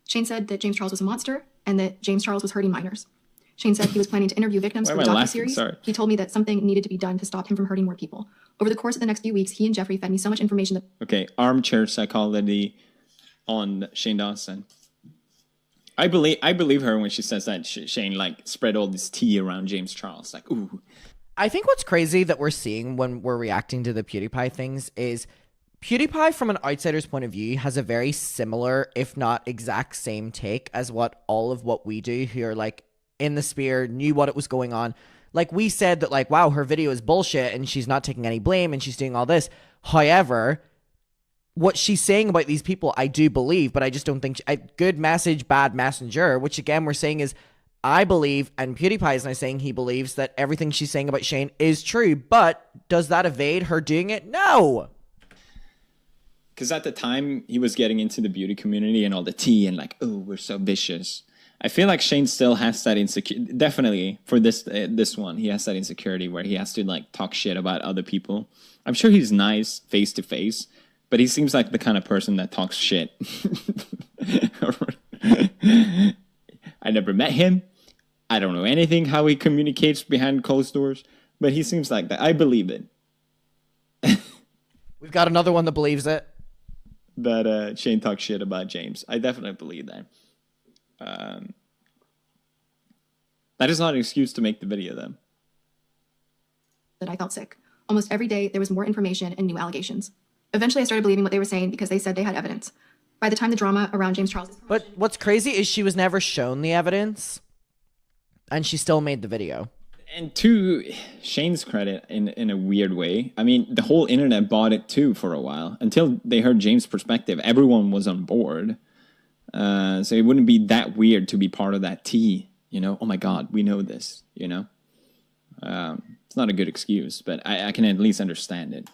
Shane said that James Charles was a monster and that James Charles was hurting minors. Shane said he was planning to interview victims Why for am the I laughing? docuseries. Sorry. He told me that something needed to be done to stop him from hurting more people. Over the course of the next few weeks, he and Jeffree fed me so much information that Okay, armchair psychology on Shane Dawson. I believe her when she says that Shane like spread all this tea around James Charles. Like, ooh. I think what's crazy that we're seeing when we're reacting to the PewDiePie things is PewDiePie, from an outsider's point of view, has a very similar, if not exact same take as what all of what we do who are like in the sphere, knew what it was going on. Like we said that like, wow, her video is bullshit and she's not taking any blame and she's doing all this. However, what she's saying about these people, I do believe, but I just don't think good message, bad messenger, which again, we're saying is I believe, and PewDiePie is now saying he believes that everything she's saying about Shane is true, but does that evade her doing it? No. Because at the time, he was getting into the beauty community and all the tea and like, oh, we're so vicious. I feel like Shane still has that insecurity. Definitely for this one, he has that insecurity where he has to like talk shit about other people. I'm sure he's nice face to face, but he seems like the kind of person that talks shit. I never met him. I don't know anything how he communicates behind closed doors, but he seems like that. I believe it. We've got another one that believes it. That Shane talks shit about James. I definitely believe that. That is not an excuse to make the video, though. I felt sick. Almost every day, there was more information and new allegations. Eventually, I started believing what they were saying because they said they had evidence. By the time the drama around James Charles... But what's crazy is she was never shown the evidence, and she still made the video. And to Shane's credit, in a weird way, I mean, the whole internet bought it too for a while. Until they heard James' perspective, everyone was on board. So it wouldn't be that weird to be part of that tea, you know? Oh my God, we know this, you know? It's not a good excuse, but I can at least understand it.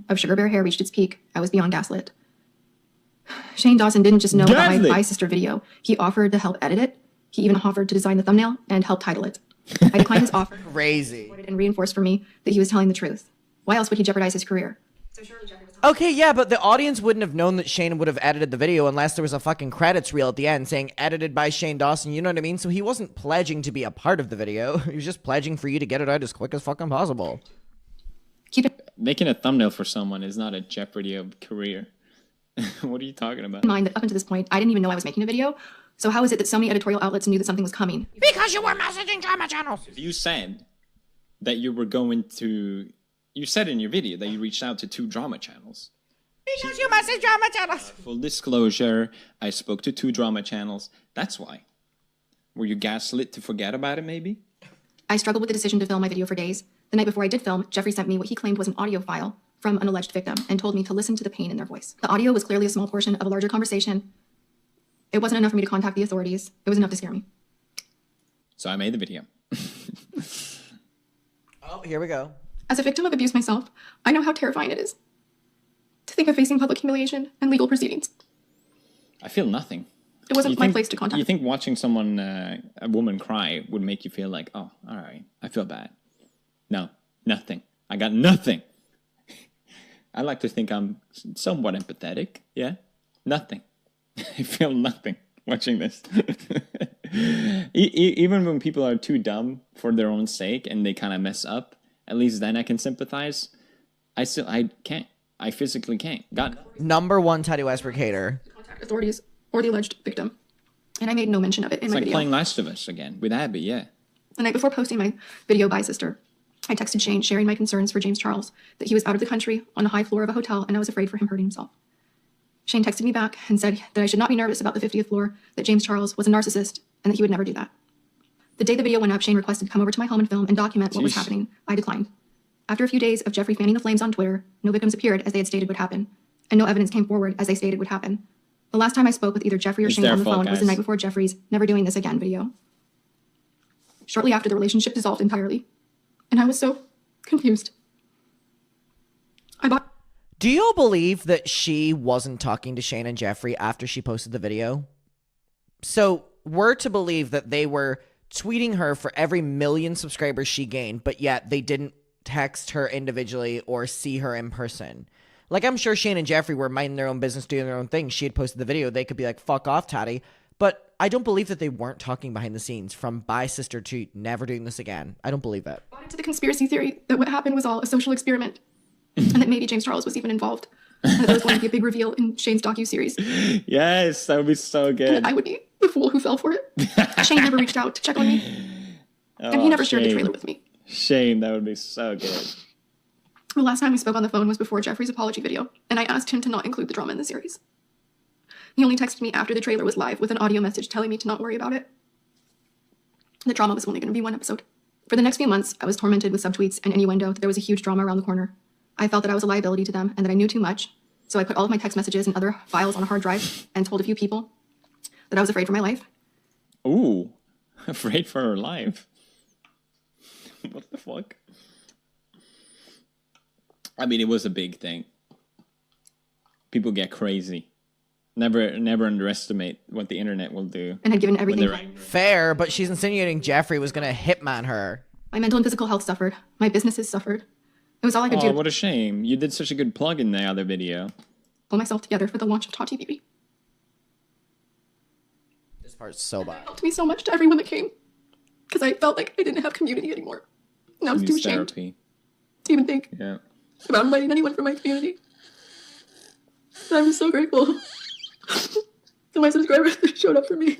Of Sugar Bear Hair reached its peak, I was beyond gaslit. Shane Dawson didn't just know about my Bye Sister video. He offered to help edit it. He even offered to design the thumbnail and help title it. I declined his offer. Crazy. And reinforced for me that he was telling the truth. Why else would he jeopardize his career? So surely Jeffree was Okay, yeah, but the audience wouldn't have known that Shane would have edited the video unless there was a fucking credits reel at the end saying edited by Shane Dawson, you know what I mean? So he wasn't pledging to be a part of the video. He was just pledging for you to get it out as quick as fucking possible. Keep Making a thumbnail for someone is not a jeopardy of career. What are you talking about? in mind that up until this point, I didn't even know I was making a video. So how is it that so many editorial outlets knew that something was coming? Because you were messaging drama channels. You said that you were going to... You said in your video that you reached out to 2 drama channels. Because you message drama channels. Full disclosure, I spoke to 2 drama channels. That's why. Were you gaslit to forget about it, maybe? I struggled with the decision to film my video for days. The night before I did film, Jeffree sent me what he claimed was an audio file from an alleged victim and told me to listen to the pain in their voice. The audio was clearly a small portion of a larger conversation. It wasn't enough for me to contact the authorities. It was enough to scare me. So I made the video. Oh, here we go. As a victim of abuse myself, I know how terrifying it is to think of facing public humiliation and legal proceedings. I feel nothing. It wasn't my place to contact. You think watching someone, a woman cry would make you feel like, oh, all right, I feel bad. No, nothing. I got nothing. I like to think I'm somewhat empathetic. Yeah, nothing. I feel nothing watching this. Even when people are too dumb for their own sake and they kind of mess up, at least then I can sympathize. I can't. I physically can't. Got Number 1 Tati Westbrook hater. Contact authorities or the alleged victim. And I made no mention of it in It's my like video. playing Last of Us again with Abby, yeah. The night before posting my video, Bye Sister, I texted Shane sharing my concerns for James Charles, that he was out of the country on the high floor of a hotel and I was afraid for him hurting himself. Shane texted me back and said that I should not be nervous about the 50th floor, that James Charles was a narcissist and that he would never do that. The day the video went up, Shane requested to come over to my home and film and document what was happening. I declined. After a few days of Jeffree fanning the flames on Twitter, no victims appeared as they had stated would happen, and no evidence came forward as they stated would happen. The last time I spoke with either Jeffree or Shane on the phone was the night before Jeffree's "Never Doing This Again" video. Shortly after, the relationship dissolved entirely, and I was so confused. Do you all believe that she wasn't talking to Shane and Jeffree after she posted the video? So we're to believe that they were tweeting her for every 1,000,000 subscribers she gained, but yet they didn't text her individually or see her in person. Like, I'm sure Shane and Jeffree were minding their own business, doing their own thing. She had posted the video. They could be like, fuck off, Tati. But I don't believe that they weren't talking behind the scenes, from Bye Sister to Never Doing This Again. I don't believe it. Bought into the conspiracy theory that what happened was all a social experiment and that maybe James Charles was even involved. And that there was going to be a big reveal in Shane's docuseries. Yes, that would be so good. And I would be the fool who fell for it. Shane never reached out to check on me. And he never shared the trailer with me. Shame, that would be so good. The last time we spoke on the phone was before Jeffree's apology video, and I asked him to not include the drama in the series. He only texted me after the trailer was live with an audio message telling me to not worry about it. The drama was only going to be one episode. For the next few months, I was tormented with subtweets and innuendo that there was a huge drama around the corner. I felt that I was a liability to them and that I knew too much, so I put all of my text messages and other files on a hard drive and told a few people that I was afraid for my life. Ooh, afraid for her life. What the fuck? I mean, it was a big thing. People get crazy. Never underestimate what the internet will do. And had given everything. Fair, but she's insinuating Jeffree was going to hitman her. My mental and physical health suffered. My businesses suffered. It was all I could do. Oh, what a shame. You did such a good plug in the other video. Pull myself together for the launch of Tati Beauty. This part's so bad. It helped me so much to everyone that came. Because I felt like I didn't have community anymore. And I was too ashamed to even think about inviting anyone from my community. And I'm so grateful to my subscribers that showed up for me.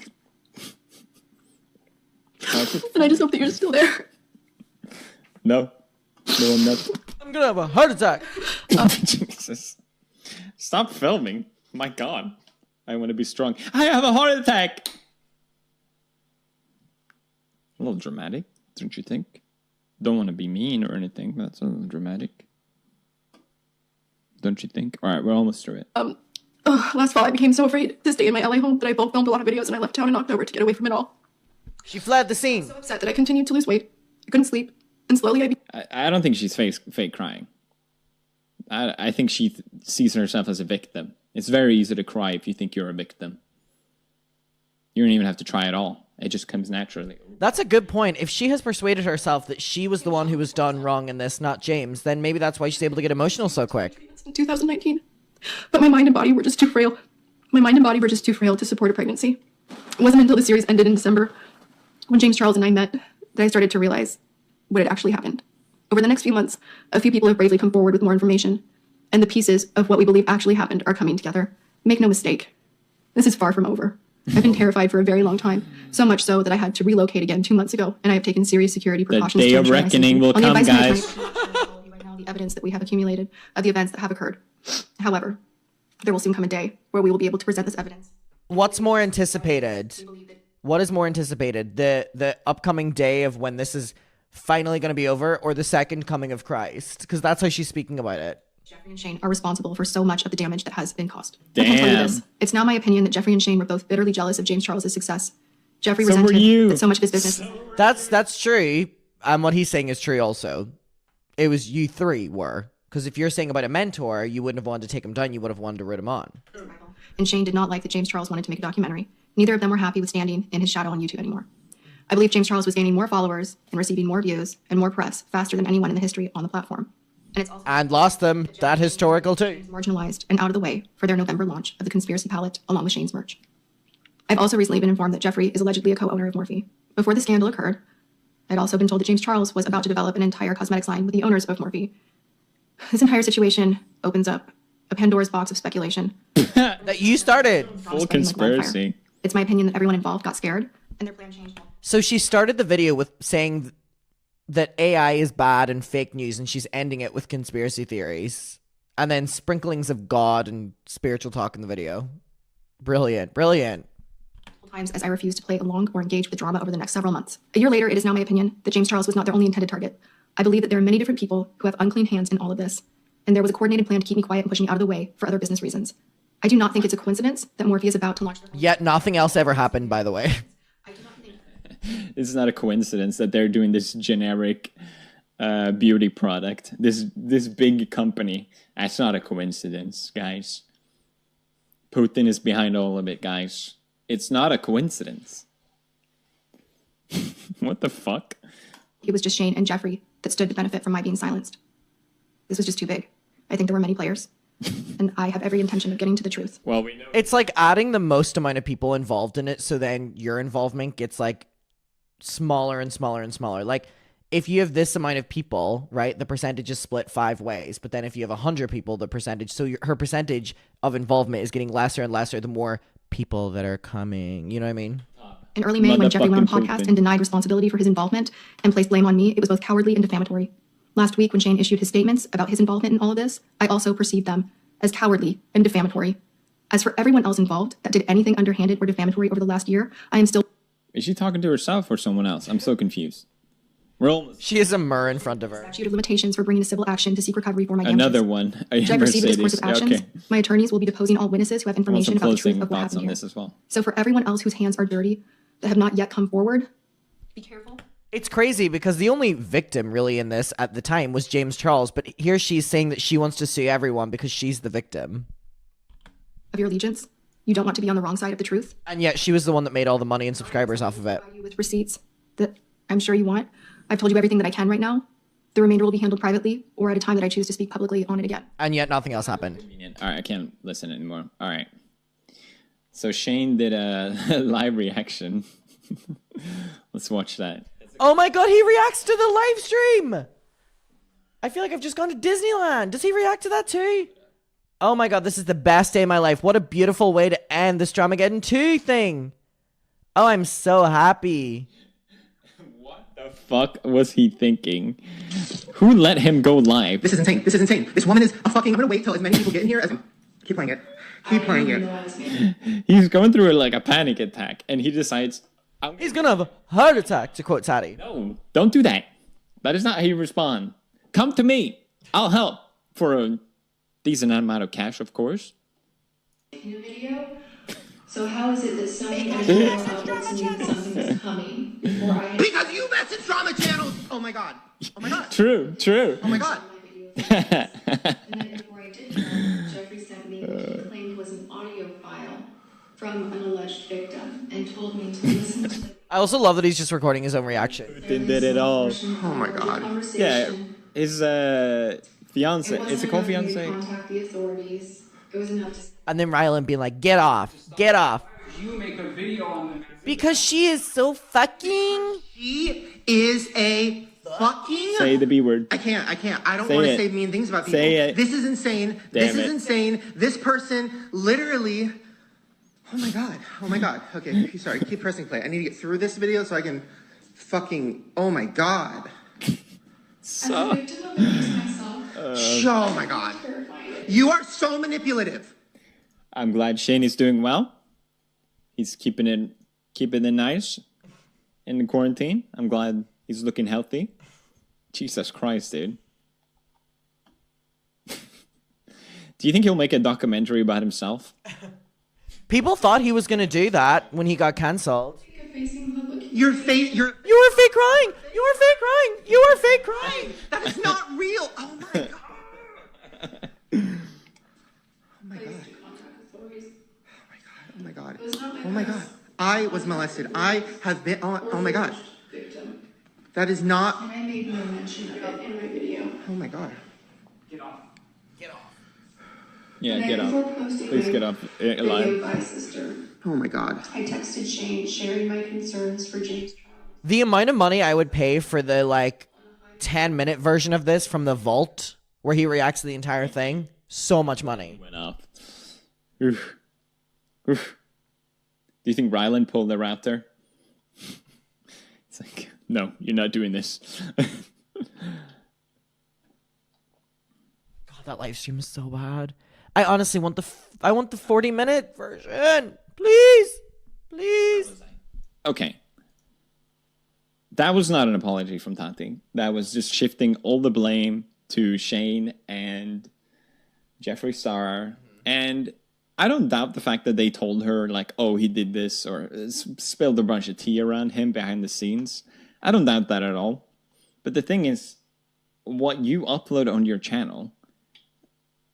And I just hope that you're still there. No, I'm not. I'm gonna have a heart attack. Jesus. Stop filming. My God. I want to be strong. I have a heart attack. A little dramatic, don't you think? Don't want to be mean or anything, but that's a little dramatic. Don't you think? All right, we're almost through it. Last fall, I became so afraid to stay in my LA home that I bulk filmed a lot of videos and I left town in October to get away from it all. She fled the scene. So upset that I continued to lose weight. I couldn't sleep. And slowly I don't think she's fake crying. I think she sees herself as a victim. It's very easy to cry if you think you're a victim. You don't even have to try at all. It just comes naturally. That's a good point. If she has persuaded herself that she was the one who was done wrong in this, not James, then maybe that's why she's able to get emotional so quick. In 2019. But my mind and body were just too frail. My mind and body were just too frail to support a pregnancy. It wasn't until the series ended in December, when James Charles and I met, that I started to realize what had actually happened. Over the next few months, a few people have bravely come forward with more information, and the pieces of what we believe actually happened are coming together. Make no mistake, this is far from over. I've been terrified for a very long time, so much so that I had to relocate again 2 months ago, and I have taken serious security precautions. The day of reckoning will come, guys. Right now, the evidence that we have accumulated of the events that have occurred. However, there will soon come a day where we will be able to present this evidence. What's more anticipated? What is more anticipated? The upcoming day of when this is finally going to be over, or the second coming of Christ? Because that's how she's speaking about it. Jeffree and Shane are responsible for so much of the damage that has been caused. Damn. I can tell you this. It's now my opinion that Jeffree and Shane were both bitterly jealous of James Charles' success. Jeffree resented that so much of his business. That's true. What he's saying is true also. It was you three were. Because if you're saying about a mentor, you wouldn't have wanted to take him down. You would have wanted to root him on. And Shane did not like that James Charles wanted to make a documentary. Neither of them were happy with standing in his shadow on YouTube anymore. I believe James Charles was gaining more followers and receiving more views and more press faster than anyone in the history on the platform. And it's also lost them. That historical too. Marginalized and out of the way for their November launch of the Conspiracy Palette along with Shane's merch. I've also recently been informed that Jeffree is allegedly a co-owner of Morphe. Before the scandal occurred, I'd also been told that James Charles was about to develop an entire cosmetics line with the owners of Morphe. This entire situation opens up a Pandora's box of speculation. That you started. Full conspiracy. It's my opinion that everyone involved got scared and their plan changed. So she started the video with saying that AI is bad and fake news, and she's ending it with conspiracy theories. And then sprinklings of God and spiritual talk in the video. Brilliant, brilliant. Times as I refuse to play along or engage with drama over the next several months. A year later, it is now my opinion that James Charles was not their only intended target. I believe that there are many different people who have unclean hands in all of this, and there was a coordinated plan to keep me quiet and push me out of the way for other business reasons. I do not think it's a coincidence that Morphe is about to launch. Yet nothing else ever happened, by the way. I do not think. It's not a coincidence that they're doing this generic beauty product. This big company. That's not a coincidence, guys. Putin is behind all of it, guys. It's not a coincidence. What the fuck? It was just Shane and Jeffree that stood to benefit from my being silenced. This was just too big. I think there were many players, and I have every intention of getting to the truth. Well, we know. It's like adding the most amount of people involved in it, so then your involvement gets like smaller and smaller and smaller. Like if you have this amount of people, right, the percentage is split 5 ways. But then if you have 100 people, the percentage, so her percentage of involvement is getting lesser and lesser the more people that are coming. You know what I mean? In early May, when Jeffree went on Motherfucking podcast Putin. and denied responsibility for his involvement and placed blame on me, it was both cowardly and defamatory. Last week, when Shane issued his statements about his involvement in all of this, I also perceived them as cowardly and defamatory. As for everyone else involved that did anything underhanded or defamatory over the last year, I am still Is she talking to herself or someone else? I'm so confused. We're almost She has a mur in front of her. statute of limitations for bringing a civil action to seek recovery for my another damages. one. A Should I proceed with this course Mercedes. of actions? Okay. My attorneys will be deposing all witnesses who have I want some information about the truth closing of what thoughts happened on here. this as well. So for everyone else whose hands are dirty that have not yet come forward, be careful. It's crazy because the only victim really in this at the time was James Charles, but here she's saying that she wants to sue everyone because she's the victim. Of your allegiance. You don't want to be on the wrong side of the truth. And yet she was the one that made all the money and subscribers off of it. Provide you with receipts that I'm sure you want. I've told you everything that I can right now. The remainder will be handled privately or at a time that I choose to speak publicly on it again. And yet nothing else happened. All right, I can't listen anymore. All right. So Shane did a live reaction. Let's watch that. Oh my god, he reacts to the live stream! I feel like I've just gone to Disneyland. Does he react to that too? Oh my god, this is the best day of my life. What a beautiful way to end this Dramageddon 2 thing. Oh, I'm so happy. What the fuck was he thinking? Who let him go live? This is insane. This is insane. This woman is a fucking. I'm gonna wait till as many people get in here as. Keep playing it. Keep playing it. He's going through like a panic attack, and he decides, He's gonna have a heart attack, to quote Tati. "No, don't do that. That is not how you respond. Come to me. I'll help for a decent amount of cash, of course." New video. So how is it that so many other outlets knew that something was coming before I had Because you message drama channels. Oh my god. Oh my god. True. Oh my god. my video? The night before I did come, Jeffree sent me what he claimed was an audio file from an alleged victim and told me to listen to the I also love that he's just recording his own reaction. Putin did it all. Oh my god. Yeah, conversation. his fiance. Is it called fiance? Contact the authorities. It was enough to. And then Rylan being like, get off, get off. You make a video on the Because she is so fucking... She is a fucking. Say the B word. I can't. I don't Say want it. to say mean things about people. Say it. This is insane. Damn This is it. insane. This person literally. Oh my god. Oh my god. Okay. Sorry. Keep pressing play. I need to get through this video so I can fucking. Oh my god. As a victim of abuse myself, Oh my god. terrified. You are so manipulative. I'm glad Shane is doing well. He's keeping it nice in the quarantine. I'm glad he's looking healthy. Jesus Christ, dude. Do you think he'll make a documentary about himself? People thought he was gonna do that when he got cancelled. Facing public Your face. Your. You were fake crying! You were fake crying! You were fake crying! That is not real. Oh my god. Oh my god. contact authorities. Oh my god. It was not my Oh my god. I was molested. I have been. Oh my god. victim. That is not. And I made no mention of it in my video. Oh my god. get off. Yeah, The night get before up. posting Please my get up. video Alive. by sister, Oh my god. I texted Shane sharing my concerns for James Charles. The amount of money I would pay for the, like, 10-minute version of this from the vault, where he reacts to the entire thing, so much money. Went up. Oof. Oof. Do you think Rylan pulled the raptor? It's like, no, you're not doing this. God, that live stream is so bad. I honestly want the 40-minute version. Please. Okay. That was not an apology from Tati. That was just shifting all the blame to Shane and Jeffree Star. And I don't doubt the fact that they told her, like, oh, he did this, or spilled a bunch of tea around him behind the scenes. I don't doubt that at all. But the thing is, what you upload on your channel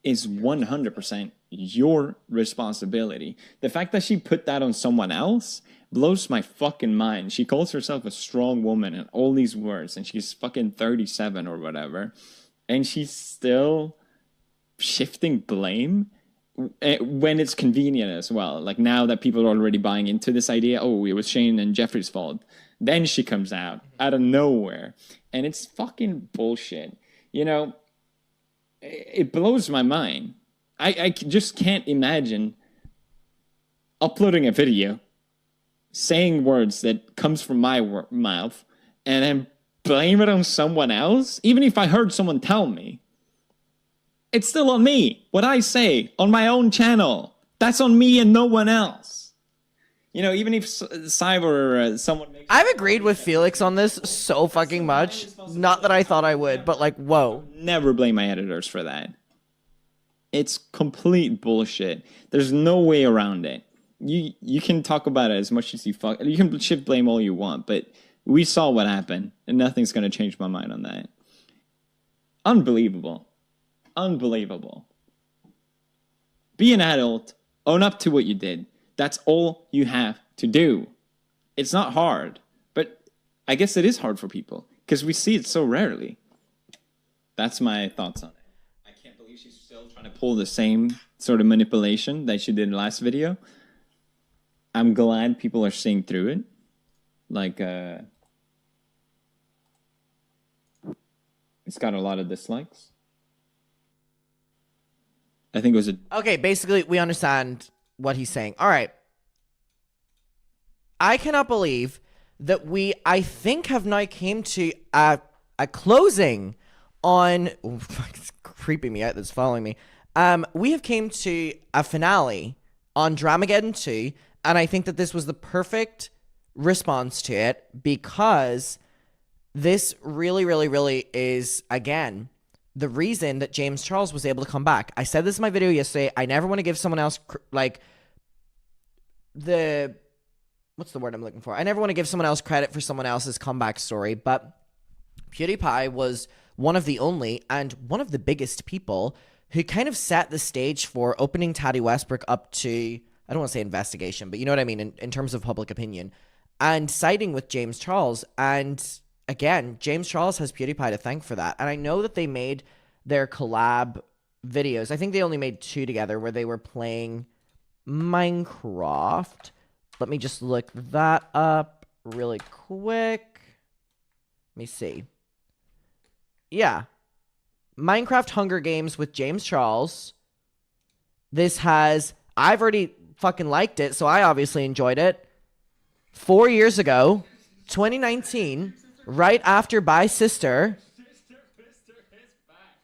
is 100% your responsibility. The fact that she put that on someone else blows my fucking mind. She calls herself a strong woman and all these words, and she's fucking 37 or whatever, and she's still shifting blame when it's convenient as well. Like, now that people are already buying into this idea, oh, it was Shane and Jeffree's fault, then she comes out of nowhere, and it's fucking bullshit. You know, it blows my mind. I just can't imagine uploading a video, saying words that comes from my mouth, and then blame it on someone else. Even if I heard someone tell me, it's still on me. What I say on my own channel, that's on me and no one else. You know, even if Cyber someone makes... I've agreed with Felix on this so fucking much. Not that I thought I would, but like, whoa. Never blame my editors for that. It's complete bullshit. There's no way around it. You can talk about it as much as you can shift blame all you want, but we saw what happened, and nothing's going to change my mind on that. Unbelievable. Unbelievable. Be an adult. Own up to what you did. That's all you have to do. It's not hard, but I guess it is hard for people because we see it so rarely. That's my thoughts on it. I can't believe she's still trying to pull the same sort of manipulation that she did in the last video. I'm glad people are seeing through it. Like, it's got a lot of dislikes. I think it was Okay, basically, we understand what he's saying. All right. I cannot believe that I think, have now came to a closing on... Oh, it's creeping me out that's following me. We have came to a finale on Dramageddon 2, and I think that this was the perfect response to it, because this really, really, really is, again, the reason that James Charles was able to come back. I said this in my video yesterday. I never want to give someone else, like, what's the word I'm looking for? I never want to give someone else credit for someone else's comeback story, but PewDiePie was one of the only and one of the biggest people who kind of set the stage for opening Tati Westbrook up to, I don't want to say investigation, but you know what I mean, in terms of public opinion, and siding with James Charles. And again, James Charles has PewDiePie to thank for that. And I know that they made their collab videos. I think they only made 2 together where they were playing Minecraft. Let me just look that up really quick. Let me see. Yeah. Minecraft Hunger Games with James Charles. This has... I've already fucking liked it, so I obviously enjoyed it. 4 years ago, 2019, right after Bye Sister,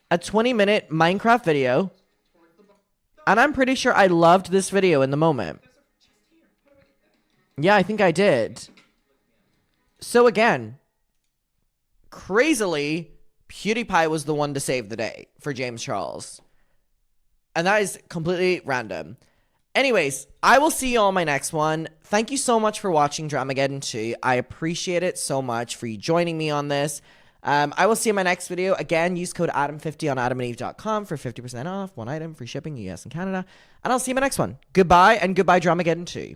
a 20-minute Minecraft video, and I'm pretty sure I loved this video in the moment. Yeah, I think I did. So again, crazily, PewDiePie was the one to save the day for James Charles. And that is completely random. Anyways, I will see you on my next one. Thank you so much for watching Dramageddon 2. I appreciate it so much for you joining me on this. I will see you in my next video. Again, use code Adam50 on adamandeve.com for 50% off, 1 item, free shipping, US and Canada. And I'll see you in my next one. Goodbye, and goodbye Dramageddon 2.